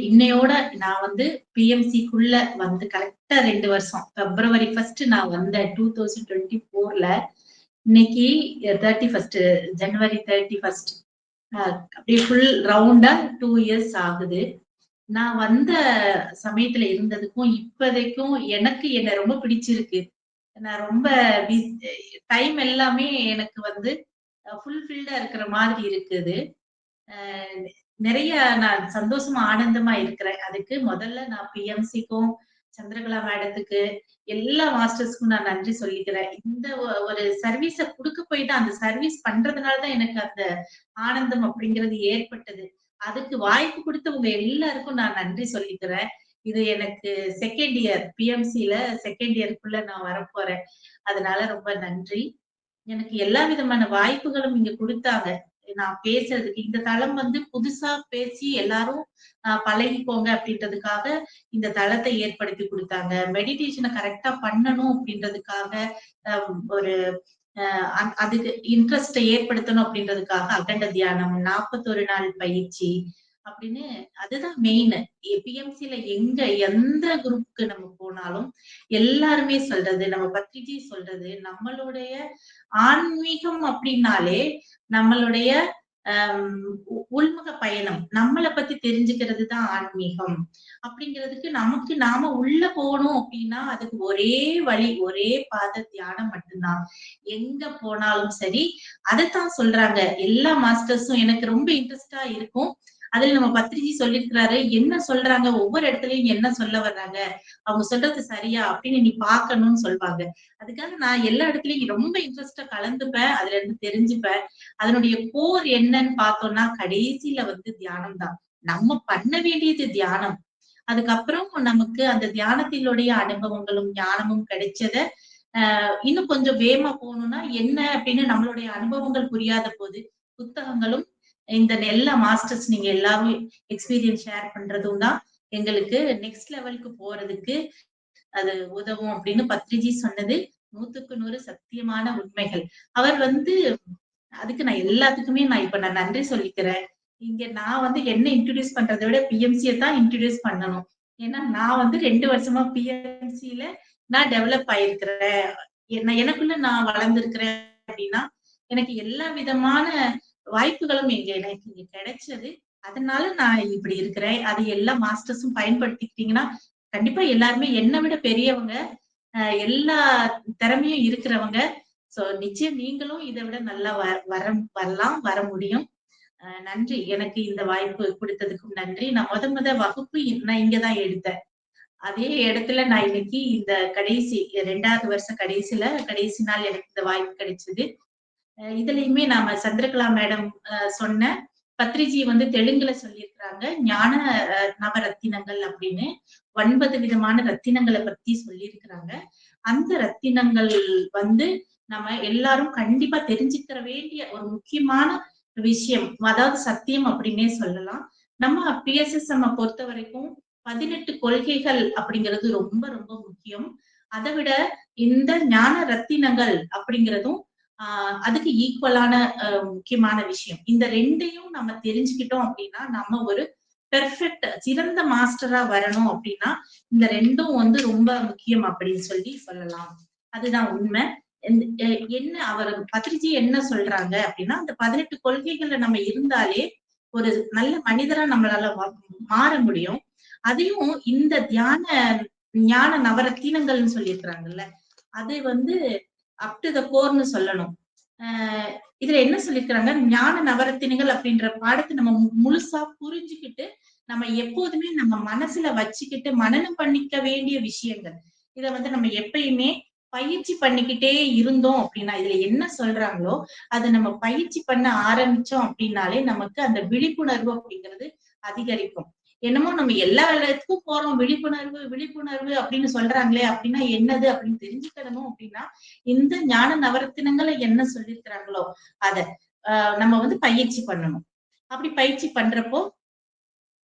இன்னையோட நான் வந்து பிஎம்சிக்குள்ள வந்து கரெக்டா 2 வருஷம். பிப்ரவரி 1 நான் வந்தேன் 2024ல. இன்னைக்கு 31 ஜனவரி 31 அப்படியே ஃபுல் ரவுண்டா 2 இயர்ஸ் ஆகுது. நான் வந்த சமயத்துல இருந்ததுக்கும் இப்போதைக்கும் எனக்கு என்ன ரொம்ப பிடிச்சிருக்கு. நான் ரொம்ப டைம் எல்லாமே எனக்கு வந்து ஃபுல்ஃபில்டா இருக்கிற மாதிரி இருக்குது. நிறைய நான் சந்தோஷமா ஆனந்தமா இருக்கிறேன். அதுக்கு முதல்ல நான் பிஎம்சிக்கும் சந்திரகலா மேடத்துக்கு எல்லா மாஸ்டர்ஸ்க்கும் நான் நன்றி சொல்லிக்கிறேன். இந்த ஒரு சர்வீஸ குடுக்க போய் தான் அந்த சர்வீஸ் பண்றதுனாலதான் எனக்கு அந்த ஆனந்தம் அப்படிங்கிறது ஏற்பட்டது. அதுக்கு வாய்ப்பு கொடுத்தவங்க எல்லாருக்கும் நான் நன்றி சொல்லிக்கிறேன். இது எனக்கு செகண்ட் இயர் பிஎம்சில செகண்ட் இயருக்குள்ள நான் வரப்போறேன். அதனால ரொம்ப நன்றி. எனக்கு எல்லா விதமான வாய்ப்புகளும் இங்க குடுத்தாங்க. நான் பேசுறதுக்கு. இந்த தளம் வந்து புதுசா பேசி எல்லாரும் பழகிக்கோங்க அப்படின்றதுக்காக இந்த தளத்தை ஏற்படுத்தி குடுத்தாங்க. மெடிடேஷன கரெக்ட்டா பண்ணணும் அப்படின்றதுக்காக ஒரு அதுக்கு இன்ட்ரெஸ்ட்ட ஏற்படுத்தணும் அப்படின்றதுக்காக அகண்ட தியானம், 41 நாள் பயிற்சி அப்படின்னு அதுதான் மெயின். பிஎம்சில எந்த குரூப்க்கு நம்ம போனாலும் எல்லாருமே சொல்றது, நம்ம பத்ரிஜி சொல்றது, நம்மளுடைய ஆன்மீகம் அப்படின்னாலே நம்மளுடைய உள்முக பயணம். நம்மள பத்தி தெரிஞ்சுக்கிறது தான் ஆன்மீகம். அப்படிங்கிறதுக்கு நமக்கு நாம உள்ள போகணும் அப்படின்னா அதுக்கு ஒரே வழி, ஒரே பாதை தியானம் மட்டும்தான். எங்க போனாலும் சரி, அதைத்தான் சொல்றாங்க எல்லா மாஸ்டர்ஸும். எனக்கு ரொம்ப இன்ட்ரெஸ்டா இருக்கும். அதுல நம்ம பத்ரிஜி சொல்லியிருக்கிறாரு, என்ன சொல்றாங்க, ஒவ்வொரு இடத்துலயும் என்ன சொல்ல வர்றாங்க, அவங்க சொல்றது சரியா அப்படின்னு நீ பாக்கணும்னு சொல்வாங்க. அதுக்காக நான் எல்லா இடத்துலயும் ரொம்ப இன்ட்ரெஸ்டா கலந்துப்பேன். அதுல இருந்து தெரிஞ்சுப்பேன். அதனுடைய கோர் என்னன்னு பார்த்தோம்னா கடைசியில வந்து தியானம் தான். நம்ம பண்ண வேண்டியது தியானம். அதுக்கப்புறம் நமக்கு அந்த தியானத்தினுடைய அனுபவங்களும் ஞானமும் கிடைச்சத இன்னும் கொஞ்சம் வேகமா போகணும்னா என்ன அப்படின்னு நம்மளுடைய அனுபவங்கள் புரியாத போது புத்தகங்களும் இந்த எல்லா மாஸ்டர்ஸ் நீங்க எல்லாரும் எக்ஸ்பீரியன்ஸ் ஷேர் பண்றதும் தான் எங்களுக்கு நெக்ஸ்ட் லெவலுக்கு போறதுக்கு அது உதவும் அப்படின்னு பத்ரிஜி சொன்னது 100க்கு 100 சத்தியமான உண்மைகள். அவர் வந்து அதுக்கு நான் எல்லாத்துக்குமே நான் நன்றி சொல்லிக்கிறேன். இங்க நான் வந்து என்ன இன்ட்ரோடியூஸ் பண்றதை விட பிஎம்சியை தான் இன்ட்ரோடியூஸ் பண்ணணும். ஏன்னா நான் வந்து 2 வருஷமா பிஎம்சில நான் டெவலப் ஆயிருக்கிறேன். எனக்குள்ள நான் வளர்ந்திருக்கிறேன் அப்படின்னா எனக்கு எல்லா விதமான வாய்ப்புகளும் எனக்கு இங்க கிடைச்சது. அதனால நான் இப்படி இருக்கிறேன். அது எல்லா மாஸ்டர்ஸும் பயன்படுத்திக்கிட்டீங்கன்னா கண்டிப்பா எல்லாருமே என்னை விட பெரியவங்க, எல்லா திறமையும் இருக்கிறவங்க. சோ நிச்சயம் நீங்களும் இதை விட நல்லா வரலாம், வர முடியும். நன்றி. எனக்கு இந்த வாய்ப்பு கொடுத்ததுக்கும் நன்றி. நான் முத வகுப்பு நான் இங்கதான் எடுத்தேன். அதே இடத்துல நான் இன்னைக்கு இந்த கடைசி 2வது வருஷ கடைசி நாள் எனக்கு இந்த வாய்ப்பு கிடைச்சது. இதுலயுமே நாம சந்திரகலா மேடம் சொன்ன பத்ரிஜி வந்து தெலுங்குல சொல்லியிருக்கிறாங்க. ஞான நவரத்தினங்கள் அப்படின்னு 9 விதமான ரத்தினங்களை பத்தி சொல்லியிருக்கிறாங்க. அந்த ரத்தினங்கள் வந்து நம்ம எல்லாரும் கண்டிப்பா தெரிஞ்சுக்கிற வேண்டிய ஒரு முக்கியமான விஷயம். அதாவது சத்தியம் அப்படின்னே சொல்லலாம். நம்ம பிஎஸ்எஸ்எம் பொறுத்த வரைக்கும் 18 கொள்கைகள் அப்படிங்கிறது ரொம்ப ரொம்ப முக்கியம். அதை விட இந்த ஞான ரத்தினங்கள் அப்படிங்கிறதும் அதுக்கு ஈக்குவலான முக்கியமான விஷயம். இந்த 2யும் நம்ம தெரிஞ்சுக்கிட்டோம் அப்படின்னா நம்ம ஒரு பெர்ஃபெக்ட் சிறந்த மாஸ்டரா வரணும் அப்படின்னா இந்த 2ம் வந்து ரொம்ப முக்கியம் அப்படின்னு சொல்லலாம். அதுதான் உண்மை. என்ன அவர் பத்ரிஜி என்ன சொல்றாங்க அப்படின்னா அந்த 18 கொள்கைகள்ல நம்ம இருந்தாலே ஒரு நல்ல மனிதரா நம்மளால மாற முடியும். அதையும் இந்த ஞான நவரத்தினங்கள்னு சொல்லியிருக்கிறாங்கல்ல, அது வந்து அப் டு த கோர்னு சொல்லணும். இதுல என்ன சொல்லிருக்கிறாங்க, ஞான நவரத்தினங்கள் அப்படின்ற பாடத்தை நம்ம முழுசா புரிஞ்சுக்கிட்டு நம்ம எப்போதுமே நம்ம மனசுல வச்சுக்கிட்டு மனனம் பண்ணிக்க வேண்டிய விஷயங்கள். இத வந்து நம்ம எப்பயுமே பயிற்சி பண்ணிக்கிட்டே இருந்தோம் அப்படின்னா இதுல என்ன சொல்றாங்களோ அதை நம்ம பயிற்சி பண்ண ஆரம்பிச்சோம் அப்படின்னாலே நமக்கு அந்த விழிப்புணர்வு அப்படிங்கிறது அதிகரிக்கும். என்னமோ நம்ம எல்லா இடத்துக்கும் போறோம், விழிப்புணர்வு அப்படின்னு சொல்றாங்களே அப்படின்னா என்னது அப்படின்னு தெரிஞ்சுக்கணும் அப்படின்னா இந்த ஞான நவரத்தினங்களை என்ன சொல்லியிருக்கிறாங்களோ அத நம்ம வந்து பயிற்சி பண்ணணும். அப்படி பயிற்சி பண்றப்போ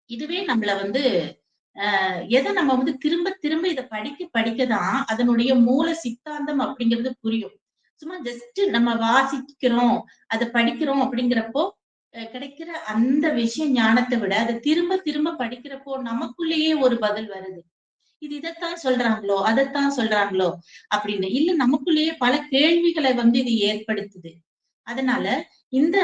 இதுவே நம்மள வந்து எதை நம்ம வந்து திரும்ப திரும்ப இதை படிக்கதான் அதனுடைய மூல சித்தாந்தம் அப்படிங்கிறது புரியும். சும்மா ஜஸ்ட் நம்ம வாசிக்கிறோம், அதை படிக்கிறோம் அப்படிங்கிறப்போ கிடைக்கிற அந்த விஷயம் ஞானத்தை விட அதை திரும்ப திரும்ப படிக்கிறப்போ நமக்குள்ளேயே ஒரு பதில் வருது. இது இதைத்தான் சொல்றாங்களோ, அதைத்தான் சொல்றாங்களோ அப்படின்னு. இல்ல நமக்குள்ளேயே பல கேள்விகளை வந்து இது ஏற்படுத்துது. அதனால இந்த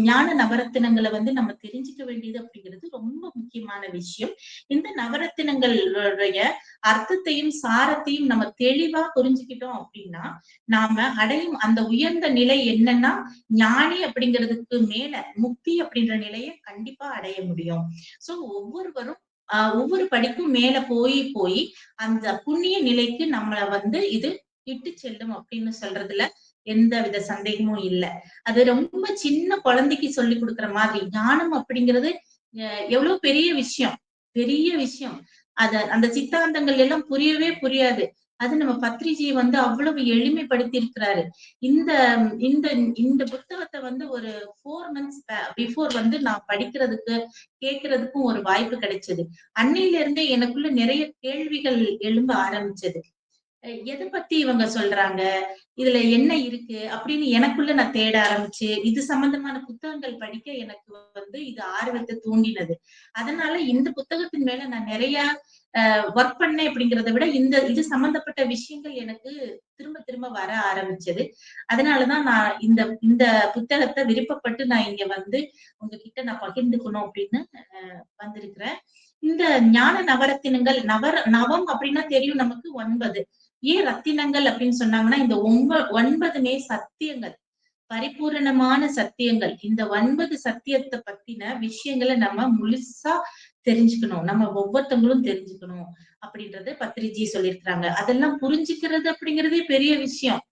ஞான நவரத்தினங்களை வந்து நம்ம தெரிஞ்சுக்க வேண்டியது அப்படிங்கிறது ரொம்ப முக்கியமான விஷயம். இந்த நவரத்தினங்களுடைய அர்த்தத்தையும் சாரத்தையும் நம்ம தெளிவா புரிஞ்சுக்கிட்டோம் அப்படின்னா, நாம அடையும் அந்த உயர்ந்த நிலை என்னன்னா, ஞானி அப்படிங்கிறதுக்கு மேல முக்தி அப்படின்ற நிலையை கண்டிப்பா அடைய முடியும். சோ ஒவ்வொருவரும் ஒவ்வொரு படிக்கும் மேல போய் போய் அந்த புண்ணிய நிலைக்கு நம்மள வந்து இது இட்டு செல்லும் அப்படின்னு சொல்றதுல எந்த வித சந்தேகமும் இல்ல. அது ரொம்ப சின்ன குழந்தைக்கு சொல்லிக் கொடுக்குற மாதிரி ஞானம் அப்படிங்கிறது எவ்வளவு பெரிய விஷயம், பெரிய விஷயம். அந்த சித்தாந்தங்கள் எல்லாம் புரியவே புரியாது. அது நம்ம பத்ரிஜி வந்து அவ்வளவு எளிமைப்படுத்தி இருக்கிறாரு. இந்த இந்த இந்த புத்தகத்தை வந்து ஒரு 4 மந்த்ஸ் பிஃபோர் வந்து நான் படிக்கிறதுக்கு கேட்கறதுக்கும் ஒரு வாய்ப்பு கிடைச்சது. அன்னையில இருந்தே எனக்குள்ள நிறைய கேள்விகள் எழும்ப ஆரம்பிச்சது. எத பத்தி இவங்க சொல்றாங்க? இதுல என்ன இருக்கு? அப்படின்னு எனக்குள்ள நான் தேட ஆரம்பிச்சு, இது சம்பந்தமான புத்தகங்கள் படிக்க எனக்கு வந்து இது ஆர்வத்த தூண்டினது. அதனால இந்த புத்தகத்தின் மேல நான் நிறைய ஒர்க் பண்ணேன் அப்படிங்கிறத விட, இது சம்பந்தப்பட்ட விஷயங்கள் எனக்கு திரும்ப திரும்ப வர ஆரம்பிச்சது. அதனாலதான் நான் இந்த இந்த புத்தகத்த விருப்பப்பட்டு நான் இங்க வந்து உங்ககிட்ட நான் பகிர்ந்துக்கணும் அப்படின்னு வந்திருக்கிறேன். இந்த ஞான நவரத்தினங்கள் நவம் அப்படின்னா தெரியும் நமக்கு 9. ஏன் ரத்தினங்கள் அப்படின்னு சொன்னாங்கன்னா, இந்த 9மே சத்தியங்கள். பரிபூரணமான சத்தியங்கள். இந்த 9 சத்தியத்தை பத்தின விஷயங்களை நம்ம முழுசா தெரிஞ்சுக்கணும். நம்ம ஒவ்வொருத்தவங்களும் தெரிஞ்சுக்கணும் அப்படின்றத பத்ரிஜி சொல்லியிருக்கிறாங்க. அதெல்லாம் புரிஞ்சுக்கிறது அப்படிங்கிறதே பெரிய விஷயம்.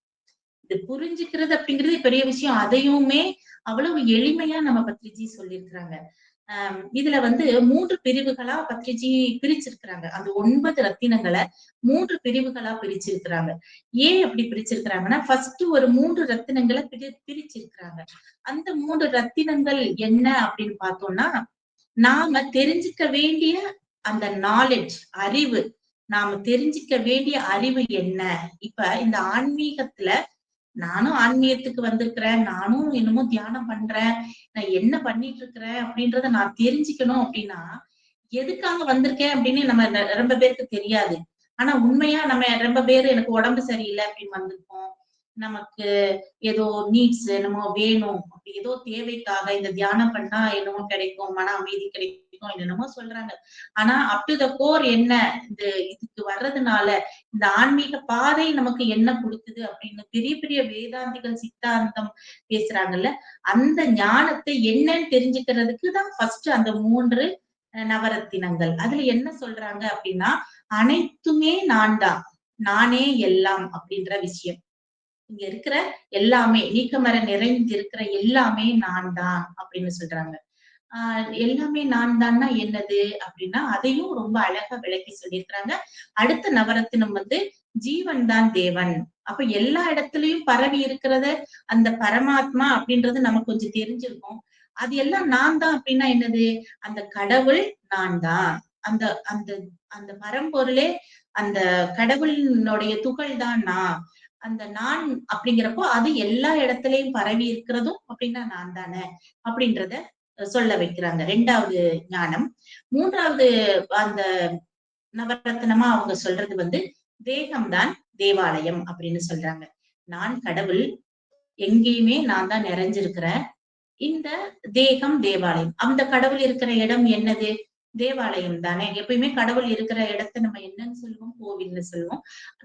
இது புரிஞ்சுக்கிறது அப்படிங்கிறது பெரிய விஷயம். அதையுமே அவ்வளவு எளிமையா நம்ம பத்ரிஜி சொல்லியிருக்கிறாங்க. இதுல வந்து 3 பிரிவுகளா பத்ரிஜி பிரிச்சிருக்கிறாங்க. அந்த 9 ரத்தினங்களை 3 பிரிவுகளா பிரிச்சிருக்கிறாங்க. ஏன் அப்படி பிரிச்சிருக்கிறாங்கன்னா, ஃபர்ஸ்ட் ஒரு 3 ரத்தினங்களை பிரிச்சிருக்கிறாங்க. அந்த 3 ரத்தினங்கள் என்ன அப்படின்னு பார்த்தோம்னா, நாம தெரிஞ்சுக்க வேண்டிய அந்த நாலேட்ஜ், அறிவு. நாம தெரிஞ்சுக்க வேண்டிய அறிவு என்ன? இப்ப இந்த ஆன்மீகத்துல நானும் ஆன்மீகத்துக்கு வந்திருக்கிறேன். நானும் என்னமோ தியானம் பண்றேன். நான் என்ன பண்ணிட்டு இருக்கிறேன் அப்படின்றத நான் தெரிஞ்சுக்கணும் அப்படின்னா, எதுக்காக வந்திருக்கேன் அப்படின்னு நம்ம ரொம்ப பேருக்கு தெரியாது. ஆனா உண்மையா நம்ம ரொம்ப பேரு எனக்கு உடம்பு சரியில்லை அப்படின்னு வந்திருப்போம். நமக்கு ஏதோ நீட்ஸ் என்னமோ வேணும். அப்படி ஏதோ தேவைக்காக இந்த தியானம் பண்ணா என்னமோ கிடைக்கும். மன அமைதி கிடைக்கும். என்னென்னமோ சொல்றாங்க. ஆனா அப் டு த கோர் என்ன? இதுக்கு வர்றதுனால இந்த ஆன்மீக பாதை நமக்கு என்ன கொடுக்குது அப்படின்னு பெரிய பெரிய வேதாந்திகள் சித்தாந்தம் பேசுறாங்கல்ல. அந்த ஞானத்தை என்னன்னு தெரிஞ்சுக்கிறதுக்கு தான் ஃபர்ஸ்ட் அந்த 3 நவரத்தினங்கள். அதுல என்ன சொல்றாங்க அப்படின்னா, அனைத்துமே நான் தான். நானே எல்லாம் அப்படின்ற விஷயம். இங்க இருக்கிற எல்லாமே நீக்கமற நிறைந்து இருக்கிற எல்லாமே நான் தான் அப்படின்னு சொல்றாங்க. எல்லாமே நான் தான்னா என்னது அப்படின்னா, அதையும் ரொம்ப அழகா விளக்கி சொல்லியிருக்கிறாங்க. அடுத்த நவரத்தினம் வந்து ஜீவன் தான் தேவன். அப்ப எல்லா இடத்துலயும் பரவி இருக்கிறத அந்த பரமாத்மா அப்படின்றது நமக்கு கொஞ்சம் தெரிஞ்சிருக்கும். அது எல்லாம் நான் தான் அப்படின்னா என்னது? அந்த கடவுள் நான் தான். அந்த அந்த அந்த பரம்பொருளே அந்த கடவுளினுடைய துகள் தான் நான். அந்த நான் அப்படிங்கிறப்போ அது எல்லா இடத்துலயும் பரவி இருக்கிறதும் அப்படின்னா நான் தானே அப்படின்றத சொல்ல வைக்கிறாங்க. 2வது ஞானம். 3வது அந்த நவரத்னமா அவங்க சொல்றது வந்து தேகம்தான் தேவாலயம் அப்படின்னு சொல்றாங்க. நான் கடவுள், எங்கேயுமே நான் தான் நிறைஞ்சிருக்கிறேன். இந்த தேகம் தேவாலயம். அந்த கடவுள் இருக்கிற இடம் என்னது? தேவாலயம் தானே. எப்பயுமே கடவுள் இருக்கிற இடத்த நம்ம என்னன்னு சொல்லுவோம்? கோவில்னு சொல்லுவோம்.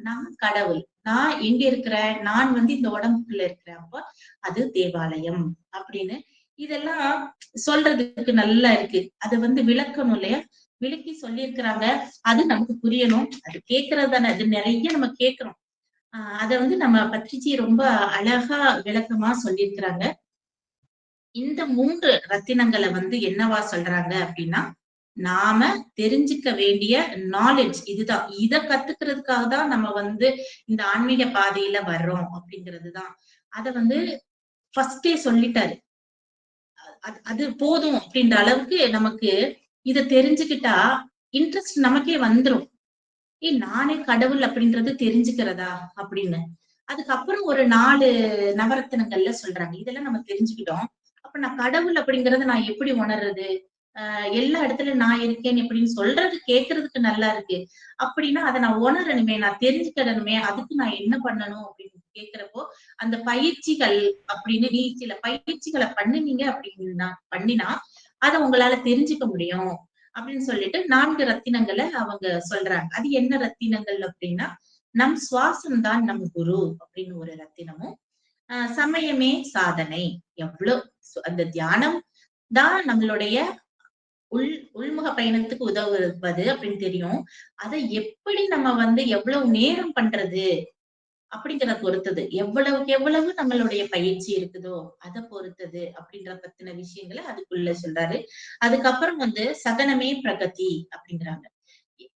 நான் கடவுள். நான் எங்க இருக்கிறேன்? நான் வந்து இந்த உடம்புக்குள்ள இருக்கிறேன். அப்ப அது தேவாலயம் அப்படின்னு இதெல்லாம் சொல்றதுக்கு நல்லா இருக்கு. அத வந்து விளக்கணும் இல்லையா? விளக்கி சொல்லியிருக்கிறாங்க. அது நமக்கு புரியணும். அது கேட்கறது தானே. அது நிறைய நம்ம கேட்கிறோம். அத வந்து நம்ம பத்ரிஜி ரொம்ப அழகா விளக்கமா சொல்லியிருக்கிறாங்க. இந்த 3 ரத்தினங்கள வந்து என்னவா சொல்றாங்க அப்படின்னா, நாம தெரிஞ்சுக்க வேண்டிய நாலேட்ஜ் இதுதான். இத கத்துக்கிறதுக்காக தான் நம்ம வந்து இந்த ஆன்மீக பாதையில வர்றோம் அப்படிங்கிறது தான். அத வந்து ஃபர்ஸ்ட்டே சொல்லிட்டாரு. அது போதும் அப்படின்ற அளவுக்கு நமக்கு இத தெரிஞ்சுக்கிட்டா இன்ட்ரெஸ்ட் நமக்கே வந்துரும். நானே கடவுள் அப்படின்றது தெரிஞ்சுக்கிறதா அப்படின்னு. அதுக்கப்புறம் ஒரு 4 நவரத்தினங்கள்ல சொல்றாங்க. இதெல்லாம் நம்ம தெரிஞ்சுக்கிட்டோம். அப்ப அப்ப நான் கடவுள் அப்படிங்கிறத நான் எப்படி உணர்றது? எல்லா இடத்துலயும் நான் இருக்கேன் அப்படின்னு சொல்றது கேட்கறதுக்கு நல்லா இருக்கு. அப்படின்னா அத நான் உணரணுமே, நான் தெரிஞ்சுக்கிடணுமே, அதுக்கு நான் என்ன பண்ணணும் அப்படின்னு கேட்கிறப்போ, அந்த பயிற்சிகள் அப்படின்னு நீ சில பயிற்சிகள பண்ணுனீங்க அப்படின்னா பண்ணினா, அத உங்களால தெரிஞ்சுக்க முடியும். அப்படின்னு சொல்லிட்டு 4 ரத்தினங்கள அவங்க சொல்றாங்க. அது என்ன ரத்தினங்கள் அப்படின்னா, நம் சுவாசம் தான் நம் குரு அப்படின்னு ஒரு ரத்தினமும், சமயமே சாதனை. எவ்ளோ அந்த தியானம் தான் நம்மளுடைய உள் உள்முக பயணத்துக்கு உதவுவது அப்படின்னு தெரியும். அத எப்படி நம்ம வந்து எவ்வளவு நேரம் பண்றது அப்படிங்கிறத பொறுத்தது. எவ்வளவுக்கு எவ்வளவு நம்மளுடைய பயிற்சி இருக்குதோ, அத பொறுத்தது அப்படின்ற பத்தின விஷயங்கள அதுக்குள்ள சொல்றாரு. அதுக்கப்புறம் வந்து சகனமே பிரகதி அப்படிங்கிறாங்க.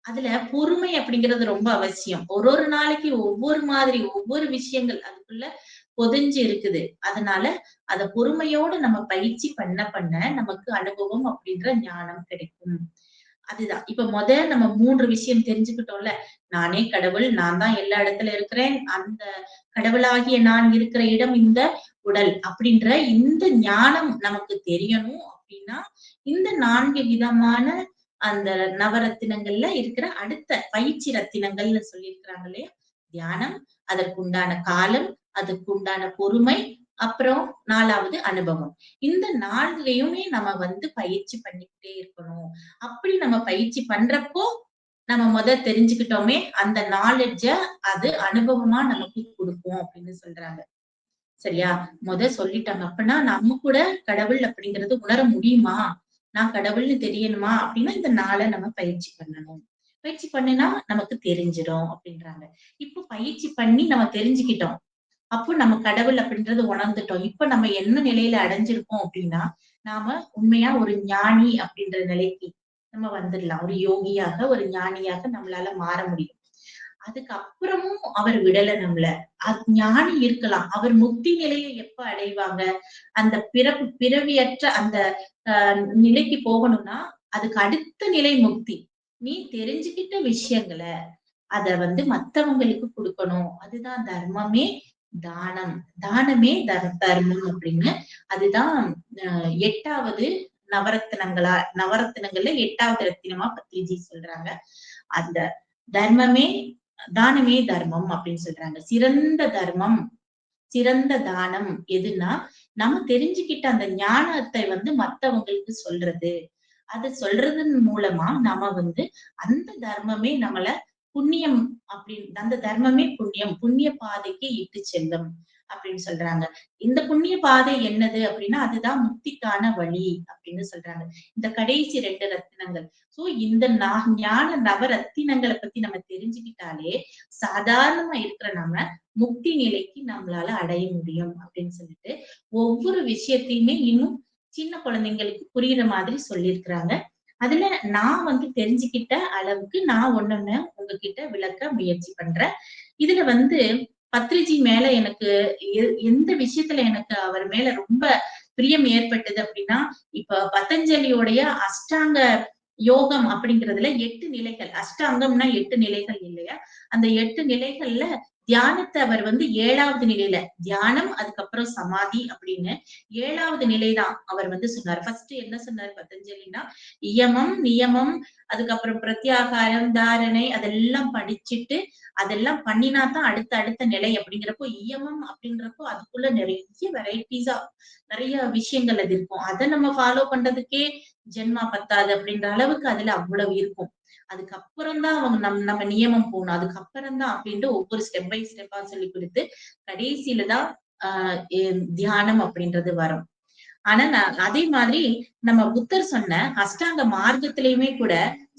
அதுல பொறுமை அப்படிங்கிறது ரொம்ப அவசியம். ஒரு ஒரு நாளைக்கு ஒவ்வொரு மாதிரி, ஒவ்வொரு விஷயங்கள் அதுக்குள்ள பொதிஞ்சு இருக்குது. அதனால அத பொறுமையோட நம்ம பயிற்சி பண்ண பண்ண நமக்கு அனுபவம் அப்படின்ற ஞானம் கிடைக்கும். அதுதான். இப்ப நம்ம 3 விஷயம் தெரிஞ்சுக்கிட்டோம்ல. நானே கடவுள், நான் தான் எல்லா இடத்துல இருக்கிறேன். அந்த கடவுளாகிய நான் இருக்கிற இடம் இந்த உடல். அப்படின்ற இந்த ஞானம் நமக்கு தெரியணும் அப்படின்னா, இந்த 4 விதமான அந்த நவரத்தினங்கள்ல இருக்கிற அடுத்த பயிற்சி ரத்தினங்கள்னு சொல்லியிருக்கிறாங்க இல்லையா? தியானம், அதற்குண்டான காலம், அதுக்குண்டான பொறுமை, அப்புறம் 4வது அனுபவம். இந்த 4யுமே நம்ம வந்து பயிற்சி பண்ணிக்கிட்டே இருக்கணும். அப்படி நம்ம பயிற்சி பண்றப்போ, நம்ம தெரிஞ்சுக்கிட்டோமே, அந்த நாலெட்ஜ அது அனுபவமா நமக்கு குடுக்கும் அப்படின்னு சொல்றாங்க. சரியா? சொல்லிட்டாங்க. அப்பன்னா நம்ம கூட கடவுள் அப்படிங்கிறது உணர முடியுமா? நான் கடவுள்னு தெரியணுமா? அப்படின்னா இந்த 4 நம்ம பயிற்சி பண்ணணும். பயிற்சி பண்ணுனா நமக்கு தெரிஞ்சிரும் அப்படின்றாங்க. இப்போ பயிற்சி பண்ணி நம்ம தெரிஞ்சுக்கிட்டோம். அப்போ நம்ம கடவுள் அப்படின்றத உணர்ந்துட்டோம். இப்ப நம்ம என்ன நிலையில அடைஞ்சிருக்கோம் அப்படின்னா, நாம உண்மையா ஒரு ஞானி அப்படின்ற நிலைக்கு நம்ம வந்துடலாம். ஒரு யோகியாக, ஒரு ஞானியாக நம்மளால மாற முடியும். அதுக்கப்புறமும் அவர் விடல நம்மள. ஞானி இருக்கலாம். அவர் முக்தி நிலையை எப்ப அடைவாங்க? அந்த பிறவியற்ற அந்த அ நிலைக்கு போகணும்னா, அதுக்கு அடுத்த நிலை முக்தி. நீ தெரிஞ்சுக்கிட்ட விஷயங்கள, அத வந்து மத்தவங்களுக்கு குடுக்கணும். அதுதான் தர்மமே தானம். தானமே தர்மம் அப்படின்னு. அதுதான் 8வது நவரத்தினங்கள்ல 8வது ரத்தினமா பத்ரிஜி சொல்றாங்க. அந்த தர்மமே தானமே தர்மம் அப்படின்னு சொல்றாங்க. சிறந்த தர்மம், சிறந்த தானம் எதுன்னா, நம்ம தெரிஞ்சுக்கிட்ட அந்த ஞானத்தை வந்து மத்தவங்களுக்கு சொல்றது. அத சொல்றதன் மூலமா நாம வந்து அந்த தர்மமே நம்மள புண்ணியம் அந்த தர்மமே புண்ணியம். புண்ணிய பாதைக்கு இட்டு செல்லும் அப்படின்னு சொல்றாங்க. இந்த புண்ணிய பாதை என்னது அப்படின்னா, அதுதான் முக்திக்கான வழி அப்படின்னு சொல்றாங்க. இந்த கடைசி 2 ரத்தினங்கள். சோ இந்த ஞான நவரத்தினங்கள பத்தி நம்ம தெரிஞ்சுக்கிட்டாலே, சாதாரணமா இருக்கிற நம்ம முக்தி நிலைக்கு நம்மளால அடைய முடியும் அப்படின்னு சொல்லிட்டு, ஒவ்வொரு விஷயத்தையுமே இன்னும் சின்ன குழந்தைங்களுக்கு புரியிற மாதிரி சொல்லியிருக்கிறாங்க. அதுல நான் வந்து தெரிஞ்சுக்கிட்ட அளவுக்கு நான் ஒண்ணொண்ணு உங்ககிட்ட விளக்க முயற்சி பண்றேன். இதுல வந்து பத்ரிஜி மேல எனக்கு எந்த விஷயத்துல எனக்கு அவர் மேல ரொம்ப பிரியம் ஏற்பட்டது அப்படின்னா, இப்ப பதஞ்சலியோடைய அஷ்டாங்க யோகம் அப்படிங்கிறதுல 8 நிலைகள். அஷ்டாங்கம்னா 8 நிலைகள் இல்லையா? அந்த 8 நிலைகள்ல தியானத்த அவர் வந்து 7வது நிலையில தியானம், அதுக்கப்புறம் சமாதி அப்படின்னு 7வது நிலை தான் அவர் வந்து சொன்னார். ஃபர்ஸ்ட் என்ன சொன்னார் பதஞ்சலின்னா, இயமம், நியமம், அதுக்கப்புறம் பிரத்யாகாரம், தாரணை அதெல்லாம் படிச்சுட்டு, அதெல்லாம் பண்ணினா தான் அடுத்த அடுத்த நிலை அப்படிங்கிறப்போ, இயமம் அப்படின்றப்போ அதுக்குள்ள நெறைய வெரைட்டீஸா நெறைய விஷயங்கள் அது இருக்கும். அத நம்ம ஃபாலோ பண்றதுக்கே ஜென்மா பத்தாது அப்படின்ற அளவுக்கு அதுல அவ்வளவு இருக்கும். அதுக்கப்புறம் தான் அவங்க நம்ம நியமம் போணும். அதுக்கப்புறம் தான் அப்படின்ட்டு ஒவ்வொரு ஸ்டெப் பை ஸ்டெப்பா சொல்லிக் குடுத்து, கடைசியில தான் ஆ தியானம் அப்படின்றது வரும். ஆனா அதே மாதிரி நம்ம புத்தர் சொன்ன அஷ்டாங்க மார்க்கத்திலயுமே கூட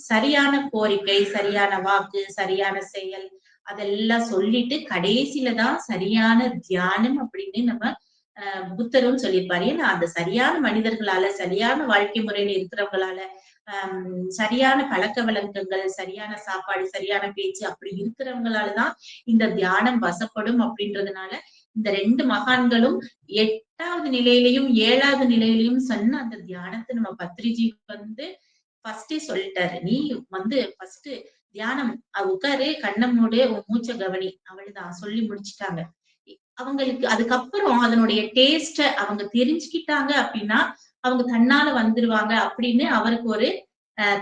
சரியான கோரிக்கை, சரியான வாக்கு, சரியான செயல் அதெல்லாம் சொல்லிட்டு கடைசியில தான் சரியான தியானம் அப்படின்னு நம்ம புத்தரும் சொல்லியிருப்பாரு. ஏன்னா அந்த சரியான மனிதர்களால, சரியான வாழ்க்கை முறையில இருக்கிறவங்களால, சரியான பழக்கவழக்கங்கள், சரியான சாப்பாடு, சரியான பேச்சு அப்படி இருக்கிறவங்களால தான் இந்த தியானம் வசப்படும் அப்படின்றதுனால, இந்த 2 மகான்களும் 8வது நிலையிலயும், 7வது நிலையிலயும் சொன்ன அந்த தியானத்த நம்ம பத்ரிஜி வந்து ஃபர்ஸ்ட்டே சொல்லிட்டாரு. நீ வந்து ஃபர்ஸ்ட் தியானம் உட்காரு, கண்ண மூடு, உன் மூச்ச கவனி. அவ்வளவுதான் சொல்லி முடிச்சுட்டாங்க. அவங்களுக்கு அதுக்கப்புறம் அதனுடைய டேஸ்ட்ட அவங்க தெரிஞ்சுக்கிட்டாங்க அப்படின்னா, அவங்க தன்னால வந்துருவாங்க அப்படின்னு அவருக்கு ஒரு